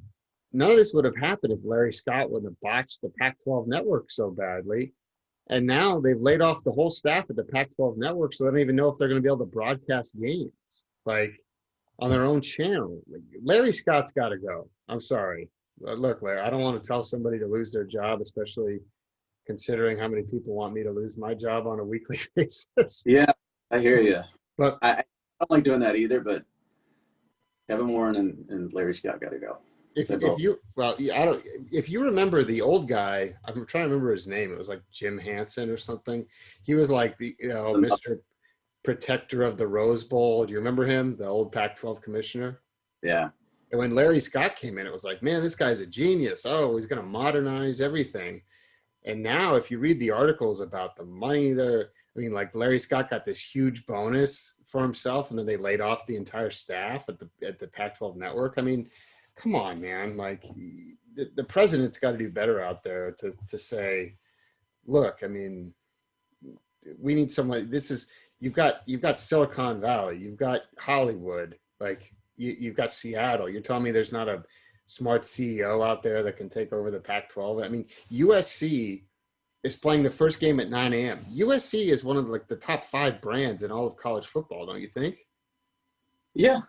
none of this would have happened if Larry Scott wouldn't have botched the Pac-12 network so badly. And now they've laid off the whole staff at the Pac-12 network, so they don't even know if they're going to be able to broadcast games like on their own channel. Like, Larry Scott's got to go. I'm sorry. Look, Larry, I don't want to tell somebody to lose their job, especially considering how many people want me to lose my job on a weekly basis. Yeah, I hear you. But I don't like doing that either, but Kevin Warren and Larry Scott got to go. If you remember the old guy, I'm trying to remember his name. It was like Jim Hansen or something. He was like the Mr. Protector of the Rose Bowl. Do you remember him? The old Pac-12 commissioner. Yeah. And when Larry Scott came in, it was like, man, this guy's a genius. Oh, he's going to modernize everything. And now, if you read the articles about the money there, I mean, like Larry Scott got this huge bonus for himself, and then they laid off the entire staff at the Pac-12 network. I mean, come on, man. Like, the president's got to do better out there to say, look, I mean, we need somebody. You've got Silicon Valley, you've got Hollywood, like you've got Seattle. You're telling me there's not a smart CEO out there that can take over the Pac-12? I mean, USC is playing the first game at 9 a.m. USC is one of the top 5 brands in all of college football, don't you think? Yeah,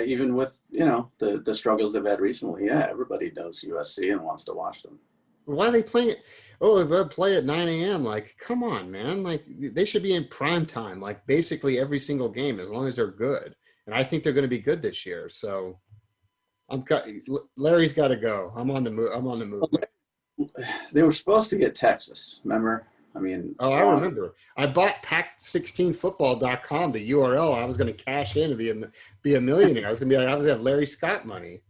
even with the struggles they've had recently, yeah, everybody knows USC and wants to watch them. Why are they playing it? Oh, they're play at 9 a.m. Like, come on, man. Like, they should be in prime time, like basically every single game, as long as they're good. And I think they're going to be good this year. So Larry's got to go. I'm on the move. I'm on the move. They were supposed to get Texas, remember? I mean, Oh, I remember. I bought pack16football.com, the URL. I was going to cash in and be a millionaire. I was going to be like, I was going to have Larry Scott money.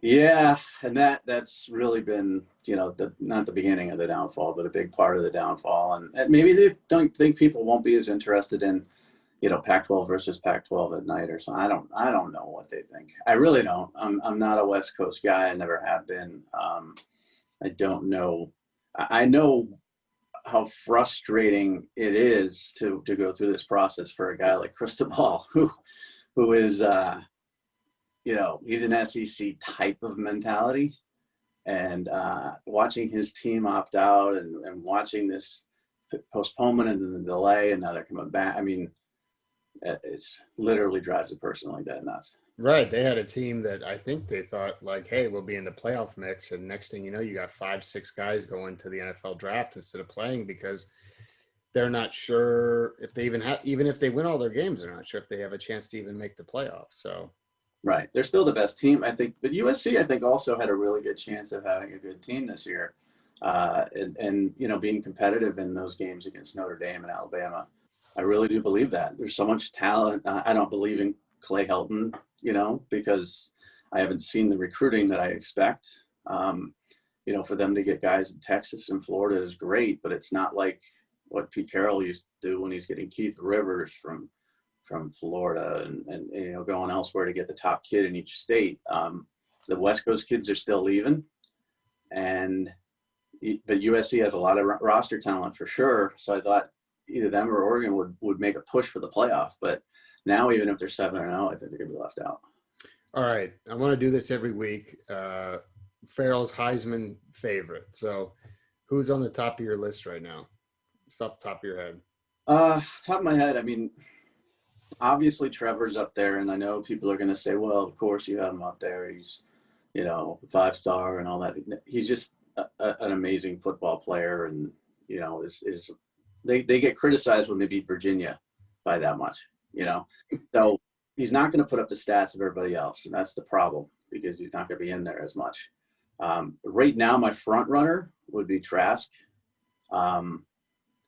yeah, and that's really been, not the beginning of the downfall, but a big part of the downfall. And maybe they don't think people won't be as interested in, Pac-12 versus Pac-12 at night or so. I don't know what they think. I really don't. I'm not a West Coast guy. I never have been. I don't know. I know how frustrating it is to go through this process for a guy like Cristobal, who is, he's an SEC type of mentality, and watching his team opt out and watching this postponement and the delay, and now they're coming back. I mean, it's literally drives a person like that nuts. Right. They had a team that I think they thought like, hey, we'll be in the playoff mix. And next thing you know, you got 5-6 guys going to the NFL draft instead of playing because they're not sure if they even if they win all their games, they're not sure if they have a chance to even make the playoffs. So. Right. They're still the best team, I think. But USC, I think, also had a really good chance of having a good team this year. And being competitive in those games against Notre Dame and Alabama. I really do believe that. There's so much talent. I don't believe in Clay Helton, because I haven't seen the recruiting that I expect. For them to get guys in Texas and Florida is great, but it's not like what Pete Carroll used to do when he's getting Keith Rivers from Florida and going elsewhere to get the top kid in each state. The West Coast kids are still leaving, but USC has a lot of roster talent for sure. So I thought either them or Oregon would make a push for the playoff, but now even if they're 7-0, I think they're gonna be left out. All right, I want to do this every week. Farrell's Heisman favorite. So, who's on the top of your list right now? Just off the top of your head. Top of my head, I mean, obviously Trevor's up there, and I know people are gonna say, "Well, of course you have him up there. He's, 5-star and all that." He's just an amazing football player, and they get criticized when they beat Virginia by that much. So he's not going to put up the stats of everybody else, and that's the problem because he's not going to be in there as much. Right now, my front runner would be Trask. Wow.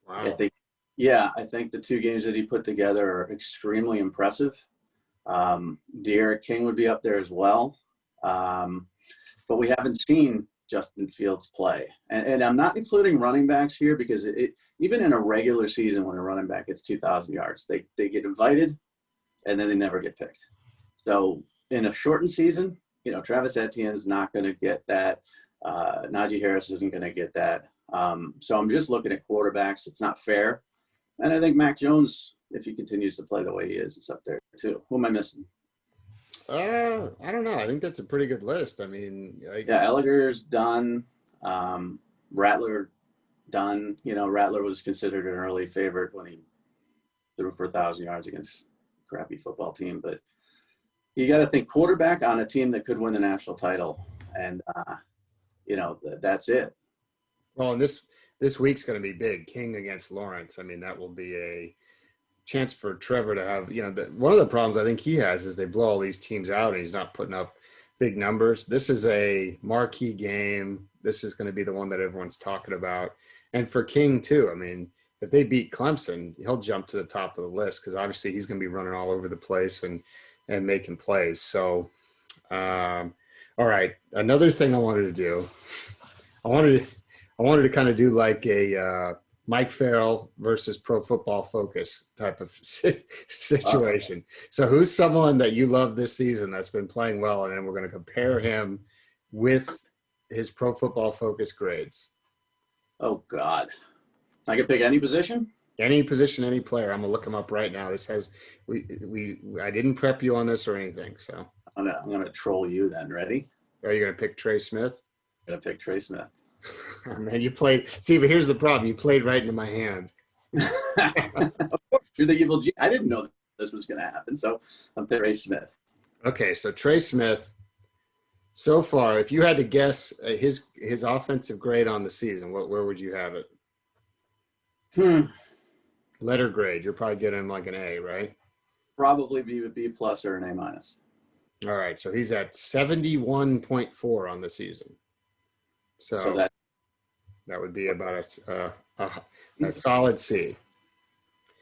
I think the 2 games that he put together are extremely impressive. De'Aaron King would be up there as well, but we haven't seen Justin Fields play, and I'm not including running backs here because even in a regular season when a running back gets 2,000 yards, they get invited and then they never get picked. So in a shortened season, Travis Etienne's not going to get that. Najee Harris isn't going to get that. So I'm just looking at quarterbacks. It's not fair. And I think Mac Jones, if he continues to play the way he is up there too. Who am I missing? I don't know. I think that's a pretty good list. I mean, Elliger's done. Rattler done. Rattler was considered an early favorite when he threw for 1,000 yards against a crappy football team. But you got to think quarterback on a team that could win the national title, and that's it. Well, and this week's going to be big. King against Lawrence. I mean, that will be a chance for Trevor to have, one of the problems I think he has is they blow all these teams out and he's not putting up big numbers. This is a marquee game. This is going to be the one that everyone's talking about. And for King too, I mean, if they beat Clemson, he'll jump to the top of the list because obviously he's going to be running all over the place and making plays. So, all right. Another thing I wanted to do, I wanted to kind of do like a, Mike Farrell versus Pro Football Focus type of situation. So who's someone that you love this season that's been playing well, and then we're going to compare him with his Pro Football Focus grades? Oh, God. I can pick any position? Any position, any player. I'm going to look him up right now. This has I didn't prep you on this or anything. So I'm going to troll you then. Ready? Are you going to pick Trey Smith? I'm going to pick Trey Smith. Oh, man, you played. See, but here's the problem. You played right into my hand. Of course, you're the evil genius. I didn't know this was going to happen, so I'm picking Trey Smith. Okay, so Trey Smith, So far, if you had to guess his offensive grade on the season, where would you have it? Hmm. Letter grade. You're probably getting him like an A, right? Probably be a B plus or an A minus. All right, so he's at 71.4 on the season. So So that would be about a solid C.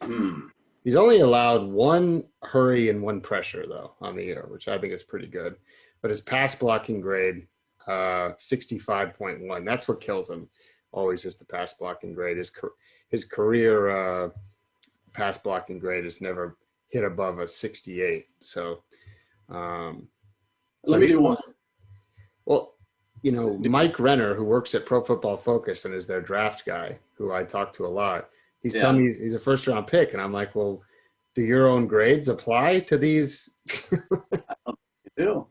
Hmm. He's only allowed one hurry and one pressure, though, on the year, which I think is pretty good. But his pass blocking grade, 65.1. That's what kills him. Always is the pass blocking grade. His career pass blocking grade has never hit above a 68. So, Let me do one. Well, Mike Renner, who works at Pro Football Focus and is their draft guy, who I talk to a lot, he's telling me he's a first-round pick. And I'm like, well, do your own grades apply to these? I don't think you do.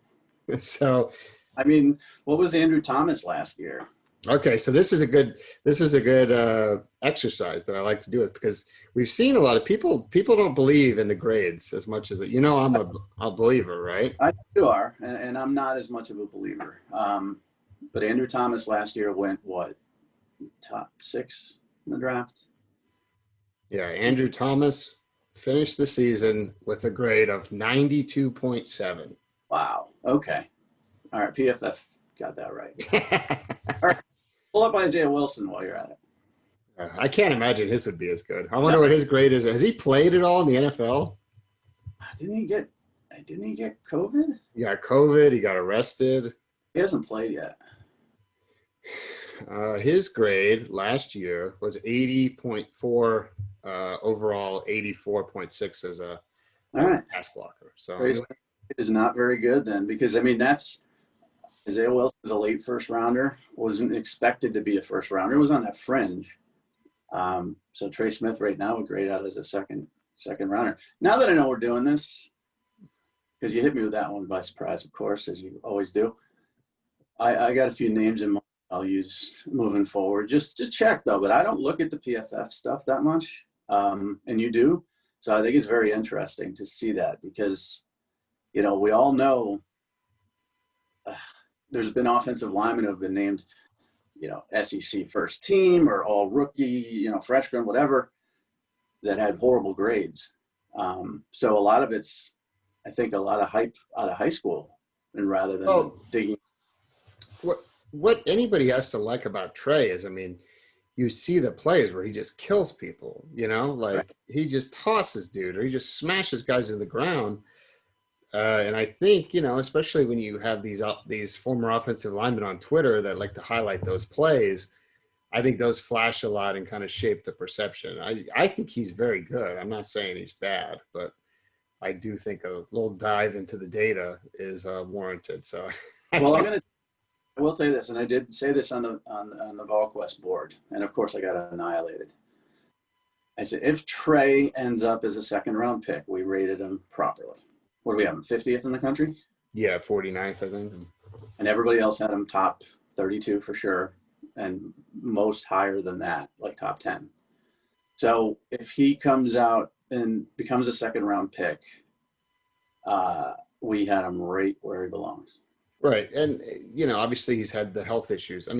So, I mean, what was Andrew Thomas last year? Okay, so this is a good exercise that I like to do it because we've seen a lot of people don't believe in the grades as much as I'm a believer, right? You are, and I'm not as much of a believer. But Andrew Thomas last year went what, top 6 in the draft? Yeah, Andrew Thomas finished the season with a grade of 92.7. Wow. Okay. All right. PFF got that right. All right. Pull up Isaiah Wilson while you're at it. I can't imagine his would be as good. I wonder what his grade is. Has he played at all in the NFL? Didn't he get COVID? He got COVID. He got arrested. He hasn't played yet. His grade last year was 80.4 overall, 84.6 as a pass blocker. So it is not very good then, because that's Isaiah Wilson is a late first rounder, wasn't expected to be a first rounder, was on that fringe. So Trey Smith right now would grade out as a second rounder. Now that I know we're doing this, because you hit me with that one by surprise, of course, as you always do. I got a few names in mind I'll use moving forward just to check though, but I don't look at the PFF stuff that much. And you do. So I think it's very interesting to see that because, we all know there's been offensive linemen who have been named, SEC first team or all rookie, freshman, whatever, that had horrible grades. So a lot of it's, I think, a lot of hype out of high school, and rather than digging. What anybody has to like about Trey is, you see the plays where he just kills people, Right. He just tosses dude, or he just smashes guys to the ground. And I think, especially when you have these former offensive linemen on Twitter that like to highlight those plays, I think those flash a lot and kind of shape the perception. I think he's very good. I'm not saying he's bad, but I do think a little dive into the data is warranted. So, Well, I will tell you this, and I did say this on the VolQuest board, and of course I got annihilated. I said, if Trey ends up as a second-round pick, we rated him properly. What do we have him, 50th in the country? Yeah, 49th, I think. And everybody else had him top 32 for sure, and most higher than that, like top 10. So if he comes out and becomes a second-round pick, we had him right where he belongs. Right. And, obviously he's had the health issues. I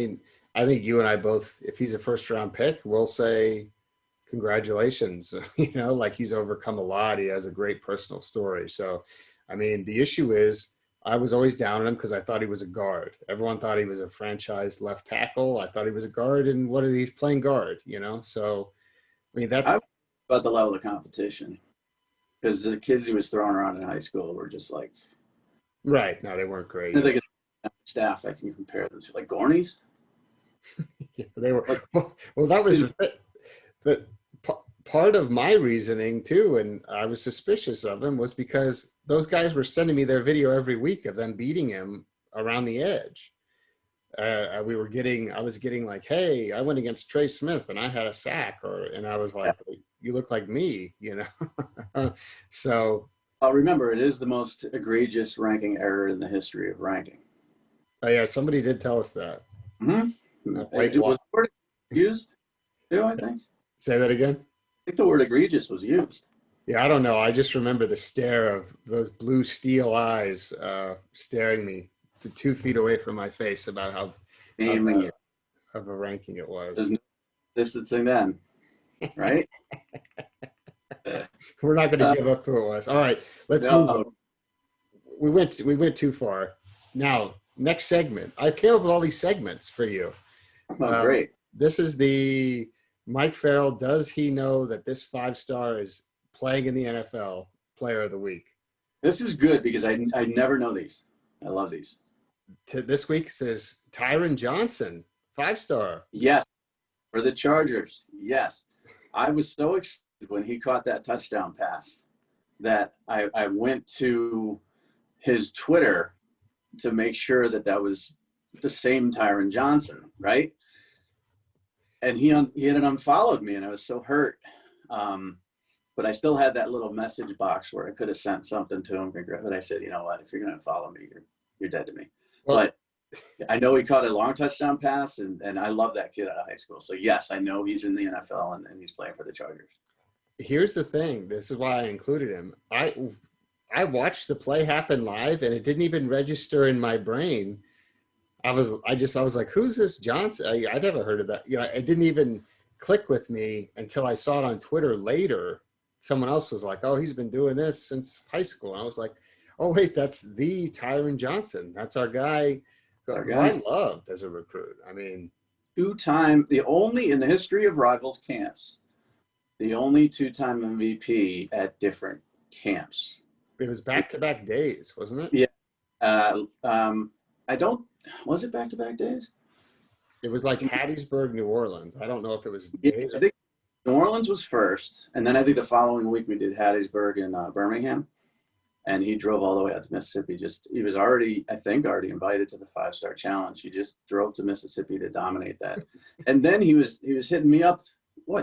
think you and I both, if he's a first round pick, we'll say congratulations. Like he's overcome a lot. He has a great personal story. So, the issue is I was always down on him because I thought he was a guard. Everyone thought he was a franchise left tackle. I thought he was a guard, and he's playing guard, So, that's about the level of competition, because the kids he was throwing around in high school were just like, right. No, they weren't great. I think it's staff I can compare them to, like Gornies. Yeah, they were. Well, that was the part of my reasoning too, and I was suspicious of him, was because those guys were sending me their video every week of them beating him around the edge. I was getting like, hey, I went against Trey Smith and I had a sack, and I was like, you look like me, So. Remember, it is the most egregious ranking error in the history of ranking. Oh yeah, somebody did tell us that. Mm-hmm. Was the word used? I think. Say that again. I think the word egregious was used. Yeah, I don't know. I just remember the stare of those blue steel eyes staring me 2 feet away from my face about how Name a year. of a ranking it was. There's no distancing then, right? We're not going to give up who it was. All right, let's move on. We went too far. Now, next segment. I came up with all these segments for you. Oh, great. This is the Mike Farrell. Does he know that this 5-star is playing in the NFL Player of the Week? This is good because I never know these. I love these. This week says Tyron Johnson, 5-star. Yes, for the Chargers. Yes. I was so excited when he caught that touchdown pass that I went to his Twitter to make sure that was the same Tyron Johnson, right? And he had unfollowed me, and I was so hurt. But I still had that little message box where I could have sent something to him. But I said, you know what? If you're going to follow me, you're dead to me. Well, but I know he caught a long touchdown pass, and I love that kid out of high school. So, yes, I know he's in the NFL, and he's playing for the Chargers. Here's the thing. This is why I included him. I watched the play happen live, and it didn't even register in my brain. I was like, who's this Johnson? I never heard of that. You know, it didn't even click with me until I saw it on Twitter later. Someone else was like, oh, he's been doing this since high school. And I was like, oh, wait, that's the Tyron Johnson. That's our guy who I loved as a recruit. I mean, the only in the history of Rivals camps, the only 2-time MVP at different camps. It was back-to-back days, wasn't it? Yeah. Was it back-to-back days? It was like Hattiesburg, New Orleans. I don't know if it was days. I think New Orleans was first, and then I think the following week we did Hattiesburg and Birmingham, and he drove all the way out to Mississippi. He was already invited to the 5-star challenge. He just drove to Mississippi to dominate that. And then he was hitting me up,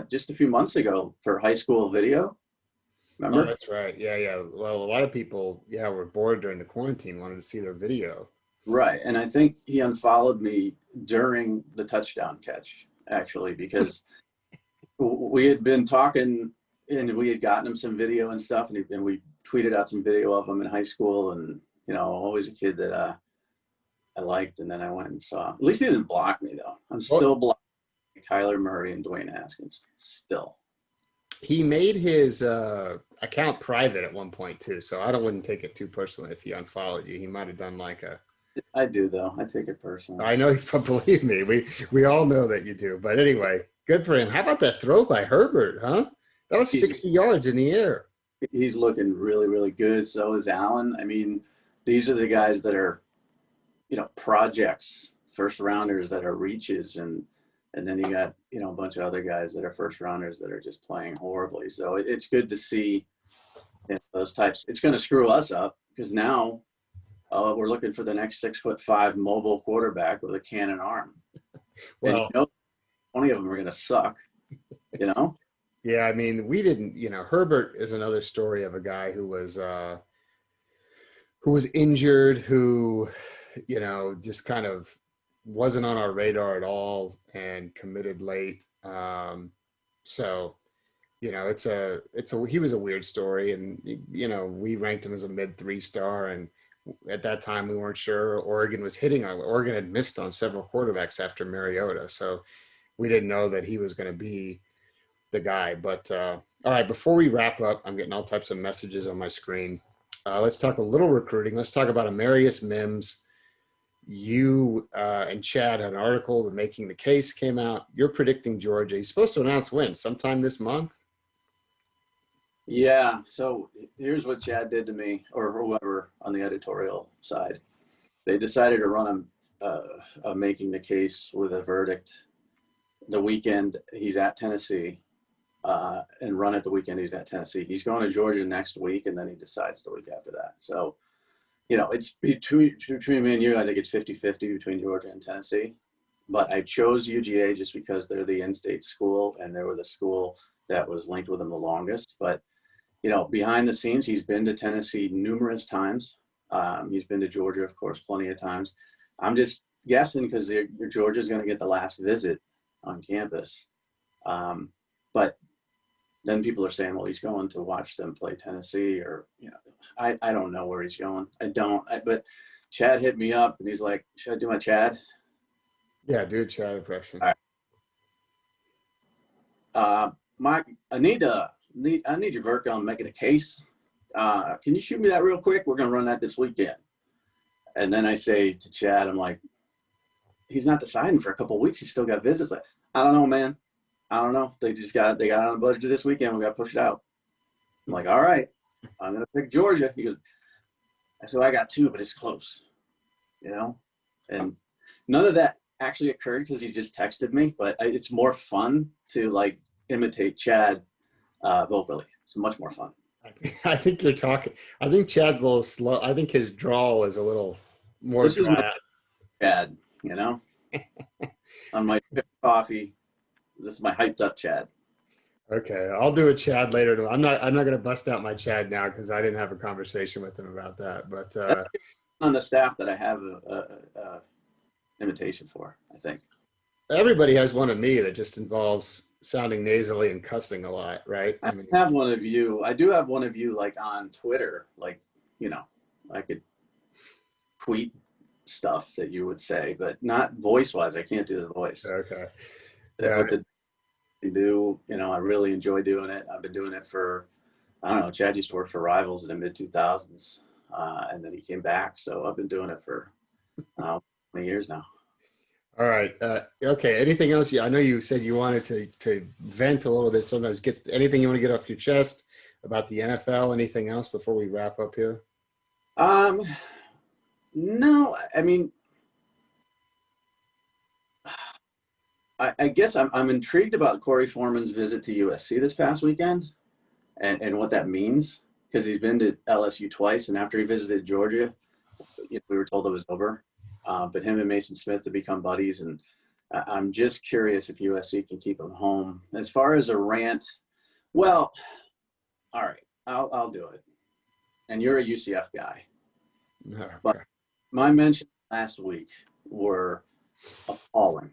just a few months ago for high school video. Remember? Oh, that's right. Yeah. Well, a lot of people, were bored during the quarantine, wanted to see their video. Right. And I think he unfollowed me during the touchdown catch, actually, because we had been talking and we had gotten him some video and stuff, and we tweeted out some video of him in high school, and, always a kid that I liked. And then I went and saw, at least he didn't block me, though. I'm still blocking Kyler Murray and Dwayne Haskins. Still. He made his account private at one point, too, so I wouldn't take it too personally if he unfollowed you. He might have done like a... I do, though. I take it personally. I know, believe me. We all know that you do. But anyway, good for him. How about that throw by Herbert, huh? That was 60 yards in the air. He's looking really, really good. So is Allen. I mean, these are the guys that are, projects, first-rounders that are reaches, and then you got, a bunch of other guys that are first-rounders that are just playing horribly. So it's good to see those types. It's going to screw us up because now – we're looking for the next 6'5" mobile quarterback with a cannon arm. Well, and 20 of them are going to suck, Yeah, I mean, we didn't. Herbert is another story of a guy who was injured, who, just kind of wasn't on our radar at all and committed late. So, he was a weird story, and we ranked him as a mid 3-star, and at that time we weren't sure. Oregon had missed on several quarterbacks after Mariota, so we didn't know that he was going to be the guy. But all right, before we wrap up, I'm getting all types of messages on my screen. Let's talk a little recruiting. Let's talk about Amarius Mims. You and Chad had an article, The Making the Case, came out. You're predicting Georgia. He's supposed to announce wins sometime this month. Yeah, so here's what Chad did to me, or whoever on the editorial side. They decided to run a Making the Case with a verdict the weekend he's at Tennessee, and run it the weekend he's at Tennessee. He's going to Georgia next week, and then he decides the week after that. So, it's between me and you, I think it's 50-50 between Georgia and Tennessee. But I chose UGA just because they're the in-state school, and they were the school that was linked with him the longest. But behind the scenes, he's been to Tennessee numerous times. He's been to Georgia, of course, plenty of times. I'm just guessing because Georgia's going to get the last visit on campus. But then people are saying, well, he's going to watch them play Tennessee, or, I don't know where he's going. But Chad hit me up and he's like, should I do my Chad? Yeah, do a Chad impression. All right. Mike, I need your work on making a case. Can you shoot me that real quick? We're going to run that this weekend. And then I say to Chad, I'm like, he's not deciding for a couple of weeks. He's still got visits. Like, I don't know, man. I don't know. They got on a budget this weekend. We got to push it out. I'm like, all right, I'm going to pick Georgia. He goes, so I got 2, but it's close, and none of that actually occurred because he just texted me, but it's more fun to like imitate Chad vocally. It's much more fun. I think you're talking. I think Chad's a little slow. I think his drawl is a little more. This is my Chad, on my coffee. This is my hyped up Chad. Okay, I'll do a Chad later. I'm not going to bust out my Chad now because I didn't have a conversation with him about that. But on the staff that I have a invitation for, I think everybody has one of me that just involves sounding nasally and cussing a lot, right? I have one of you. I do have one of you, like on Twitter, like I could tweet stuff that you would say, but not voice wise. I can't do the voice. Okay. Yeah. Do I really enjoy doing it. I've been doing it for, I don't know, Chad used to work for Rivals in the mid 2000s, and then he came back, so I've been doing it for 20 years now. All right. Okay, anything else? I know you said you wanted to vent a little bit. Sometimes anything you want to get off your chest about the NFL? Anything else before we wrap up here? No, I mean, I guess I'm intrigued about Corey Foreman's visit to USC this past weekend and what that means, because he's been to LSU twice, and after he visited Georgia, we were told it was over. But him and Mason Smith have become buddies, and I'm just curious if USC can keep him home. As far as a rant, well, all right, I'll do it. And you're a UCF guy. Okay. But my mentions last week were appalling.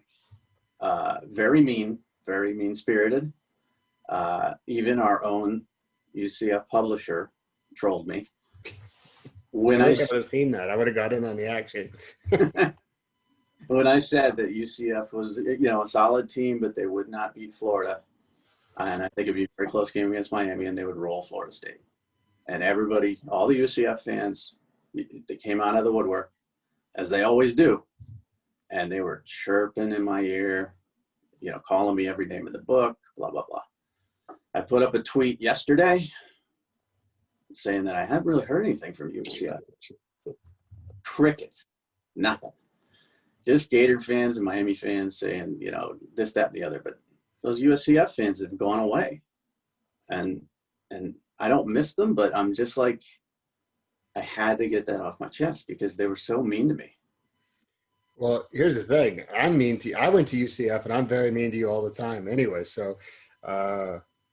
Very mean-spirited. Even our own UCF publisher trolled me. When I would have seen that, I would have got in on the action. When I said that UCF was, a solid team, but they would not beat Florida, and I think it'd be a very close game against Miami, and they would roll Florida State. And everybody, all the UCF fans, they came out of the woodwork, as they always do, and they were chirping in my ear, calling me every name in the book, blah, blah, blah. I put up a tweet yesterday saying that I haven't really heard anything from UCF. Crickets. Nothing. Just Gator fans and Miami fans saying, this, that, and the other. But those USCF fans have gone away. And I don't miss them, but I'm just like, I had to get that off my chest because they were so mean to me. Well, here's the thing. I'm mean to you. I went to UCF, and I'm very mean to you all the time anyway. So,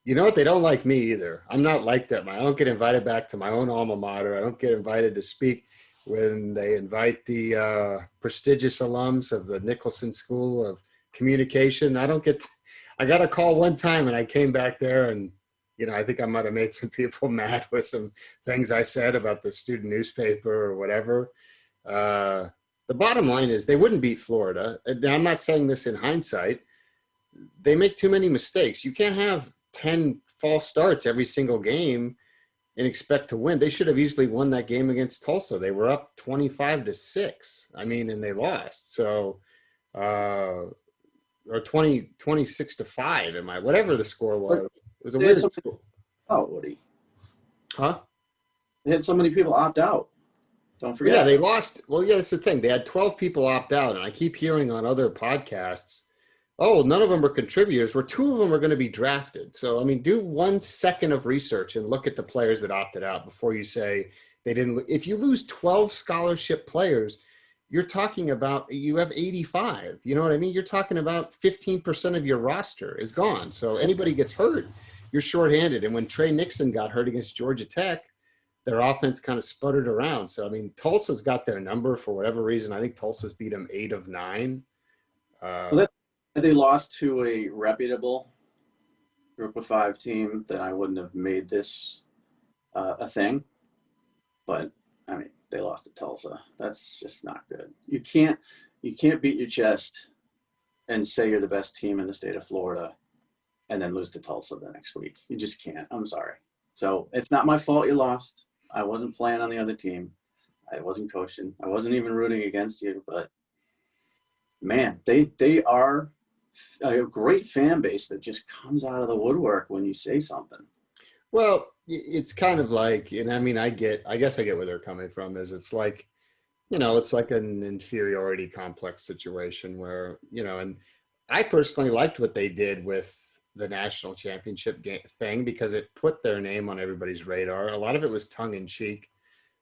you know what? They don't like me either. I'm not like that. I don't get invited back to my own alma mater. I don't get invited to speak when they invite the prestigious alums of the Nicholson School of Communication. I got a call one time, and I came back there, and, I think I might have made some people mad with some things I said about the student newspaper or whatever. The bottom line is they wouldn't beat Florida. And I'm not saying this in hindsight. They make too many mistakes. You can't have 10 false starts every single game and expect to win. They should have easily won that game against Tulsa. They were up 25-6. And they lost. So, or 26-5. Whatever the score was. It was a weird score. Oh, Woody. Huh? They had so many people opt out. Don't forget. Yeah, they lost. Well, yeah, that's the thing. They had 12 people opt out. And I keep hearing on other podcasts, none of them are contributors, where 2 of them are going to be drafted. So, do 1 second of research and look at the players that opted out before you say they didn't. If you lose 12 scholarship players, you're talking about, you have 85. You know what I mean? You're talking about 15% of your roster is gone. So anybody gets hurt, you're shorthanded. And when Trey Nixon got hurt against Georgia Tech, their offense kind of sputtered around. So, Tulsa's got their number for whatever reason. I think Tulsa's beat them 8 of 9. They lost to a reputable Group of 5 team, then I wouldn't have made this a thing. But they lost to Tulsa. That's just not good. You can't beat your chest and say you're the best team in the state of Florida and then lose to Tulsa the next week. You just can't. I'm sorry. So it's not my fault you lost. I wasn't playing on the other team. I wasn't coaching. I wasn't even rooting against you. But, man, they are a great fan base that just comes out of the woodwork when you say something. Well, it's kind of like, and I mean, I guess I get where they're coming from, is it's like, it's like an inferiority complex situation where, and I personally liked what they did with the national championship thing because it put their name on everybody's radar. A lot of it was tongue in cheek.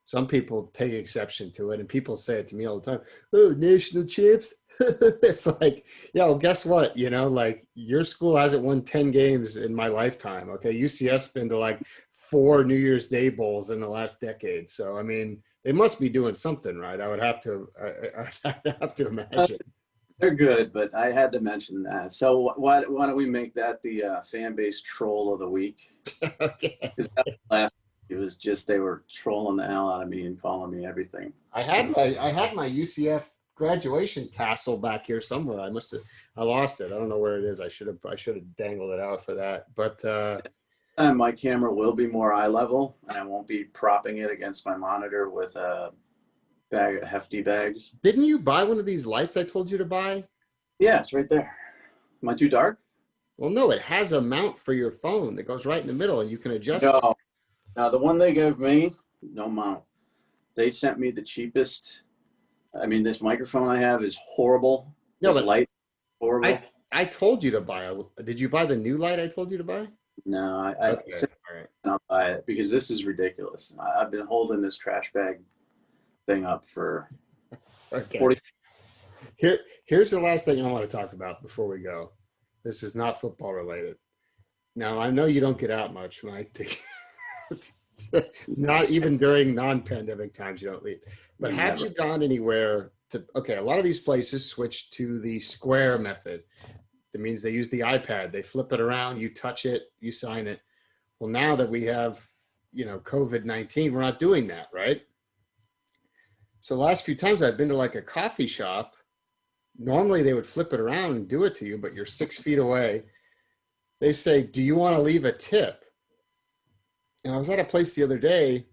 Some people take exception to it, and people say it to me all the time. Oh, national champs. It's like, yeah, well, guess what? Like your school hasn't won 10 games in my lifetime. Okay. UCF's been to like 4 New Year's Day bowls in the last decade. So, I mean, they must be doing something right. I would have to, I'd have to imagine. They're good, but I had to mention that. So why don't we make that the fan base troll of the week? Okay. Because that was last. It was just they were trolling the hell out of me and calling me everything. I had my UCF graduation tassel back here somewhere. I lost it. I don't know where it is. I should have dangled it out for that. But my camera will be more eye level, and I won't be propping it against my monitor with a bag of hefty bags. Didn't you buy one of these lights I told you to buy? Yeah, it's right there. Am I too dark? Well, no, it has a mount for your phone that goes right in the middle, and you can adjust it. Now, the one they gave me, no mount. They sent me the cheapest. I mean, this microphone I have is horrible. No, this light, horrible. I told you to buy did you buy the new light I told you to buy? No, Okay. All right. I'll buy it because this is ridiculous. I've been holding this trash bag thing up for 40. Here's the last thing I want to talk about before we go. This is not football related. Now, I know you don't get out much, Mike. Not even during non-pandemic times you don't leave. But have you gone anywhere a lot of these places switch to the square method. That means they use the iPad. They flip it around, you touch it, you sign it. Well, now that we have, COVID-19, we're not doing that, right? So the last few times I've been to like a coffee shop, normally they would flip it around and do it to you, but you're 6 feet away. They say, do you want to leave a tip? And I was at a place the other day.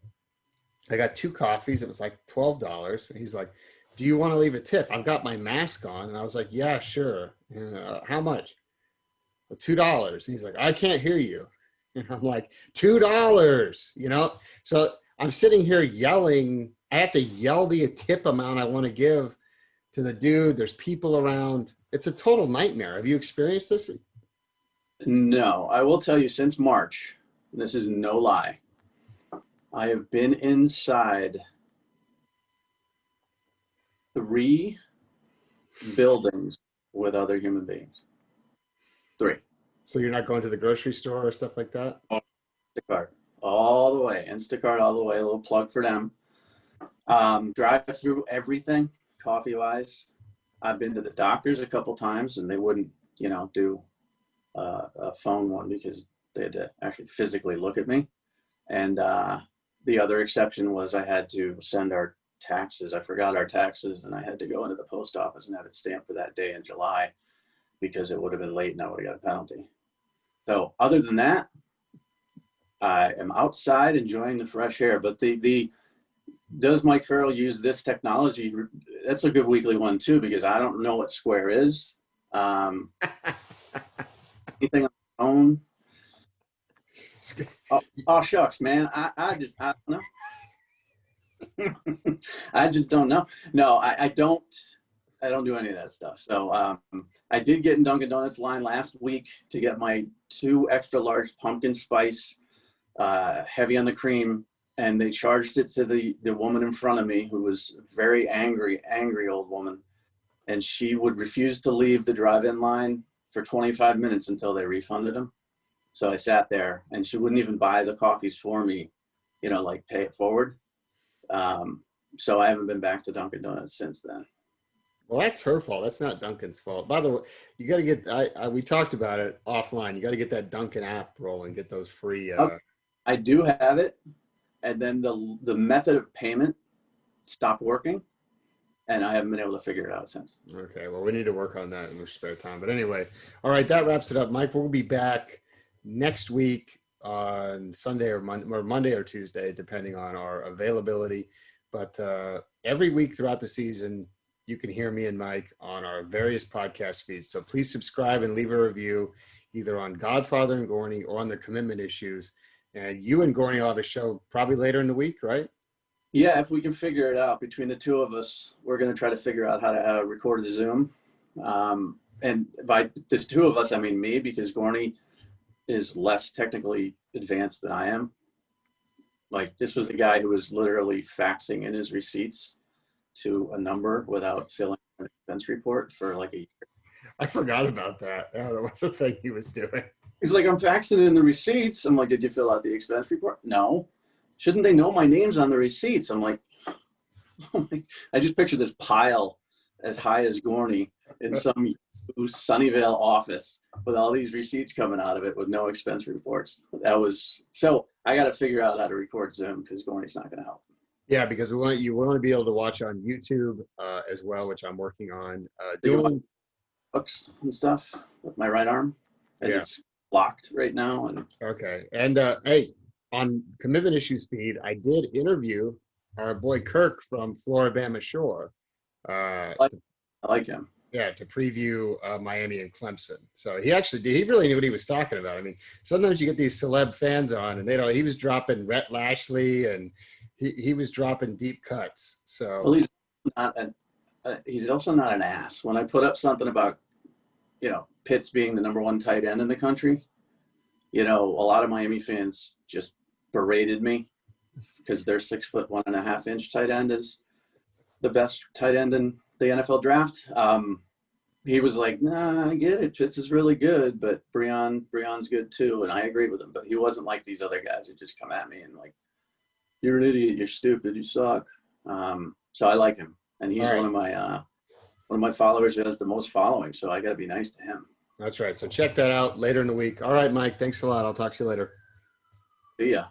I got 2 coffees. It was like $12. And he's like, do you want to leave a tip? I've got my mask on. And I was like, yeah, sure. And, how much? Well, $2. And he's like, I can't hear you. And I'm like, $2, So I'm sitting here yelling. I have to yell the tip amount I want to give to the dude. There's people around. It's a total nightmare. Have you experienced this? No, I will tell you since March, this is no lie, I have been inside 3 buildings with other human beings. 3. So you're not going to the grocery store or stuff like that? Instacart, all the way. Instacart, all the way. A little plug for them. Drive through everything, coffee-wise. I've been to the doctors a couple times, and they wouldn't, do a phone one because they had to actually physically look at me. And the other exception was I had to send our taxes. I forgot our taxes, and I had to go into the post office and have it stamped for that day in July because it would have been late and I would have got a penalty. So other than that, I am outside enjoying the fresh air. But does Mike Farrell use this technology? That's a good weekly one too, because I don't know what Square is. Anything on the phone? Oh shucks, man. I don't know. I just don't know. No, I don't do any of that stuff. So I did get in Dunkin' Donuts line last week to get my 2 extra large pumpkin spice, heavy on the cream, and they charged it to the woman in front of me, who was a very angry old woman, and she would refuse to leave the drive-in line for 25 minutes until they refunded them. So I sat there, and she wouldn't even buy the coffees for me, like pay it forward. So I haven't been back to Dunkin' Donuts since then. Well, that's her fault. That's not Dunkin's fault. By the way, you got to get, we talked about it offline. You got to get that Dunkin' app rolling, get those free. Okay. I do have it. And then the method of payment stopped working, and I haven't been able to figure it out since. Okay, well, we need to work on that in our spare time. But anyway, all right, that wraps it up. Mike, we'll be back next week on Sunday or Monday or Tuesday, depending on our availability. But every week throughout the season, you can hear me and Mike on our various podcast feeds. So please subscribe and leave a review either on Godfather and Gorney or on the commitment issues. And you and Gorney will have a show probably later in the week, right? Yeah, if we can figure it out between the two of us, we're going to try to figure out how to record the Zoom. And by the two of us, I mean me, because Gorney is less technically advanced than I am. Like, this was a guy who was literally faxing in his receipts to a number without filling an expense report for like a year. I forgot about that. Oh, that was the thing he was doing. He's like, I'm faxing in the receipts. I'm like, did you fill out the expense report? No. Shouldn't they know my name's on the receipts? I'm like, oh my, I just picture this pile as high as Gorney in some Sunnyvale office with all these receipts coming out of it with no expense reports. That was, so I got to figure out how to record Zoom because Gorney's not going to help. Yeah, because you want to be able to watch on YouTube as well, which I'm working on doing books and stuff with my right arm as it's locked right now. And okay. And hey, on Commitment Issues feed, I did interview our boy Kirk from Floribama Shore. I like him. Yeah, to preview Miami and Clemson. So he actually did. He really knew what he was talking about. I mean, sometimes you get these celeb fans on, and they don't. He was dropping Rhett Lashley, and he was dropping deep cuts. So well, he's also not an ass. When I put up something about, Pitts being the number 1 tight end in the country, a lot of Miami fans just berated me because their 6'1.5" tight end is the best tight end in the NFL draft. He was like, nah, I get it. Pitts is really good, but Breon's good too. And I agree with him, but he wasn't like these other guys that just come at me and like, you're an idiot, you're stupid, you suck. So I like him. And he's one of my followers who has the most following. So I got to be nice to him. That's right. So check that out later in the week. All right, Mike, thanks a lot. I'll talk to you later. See ya.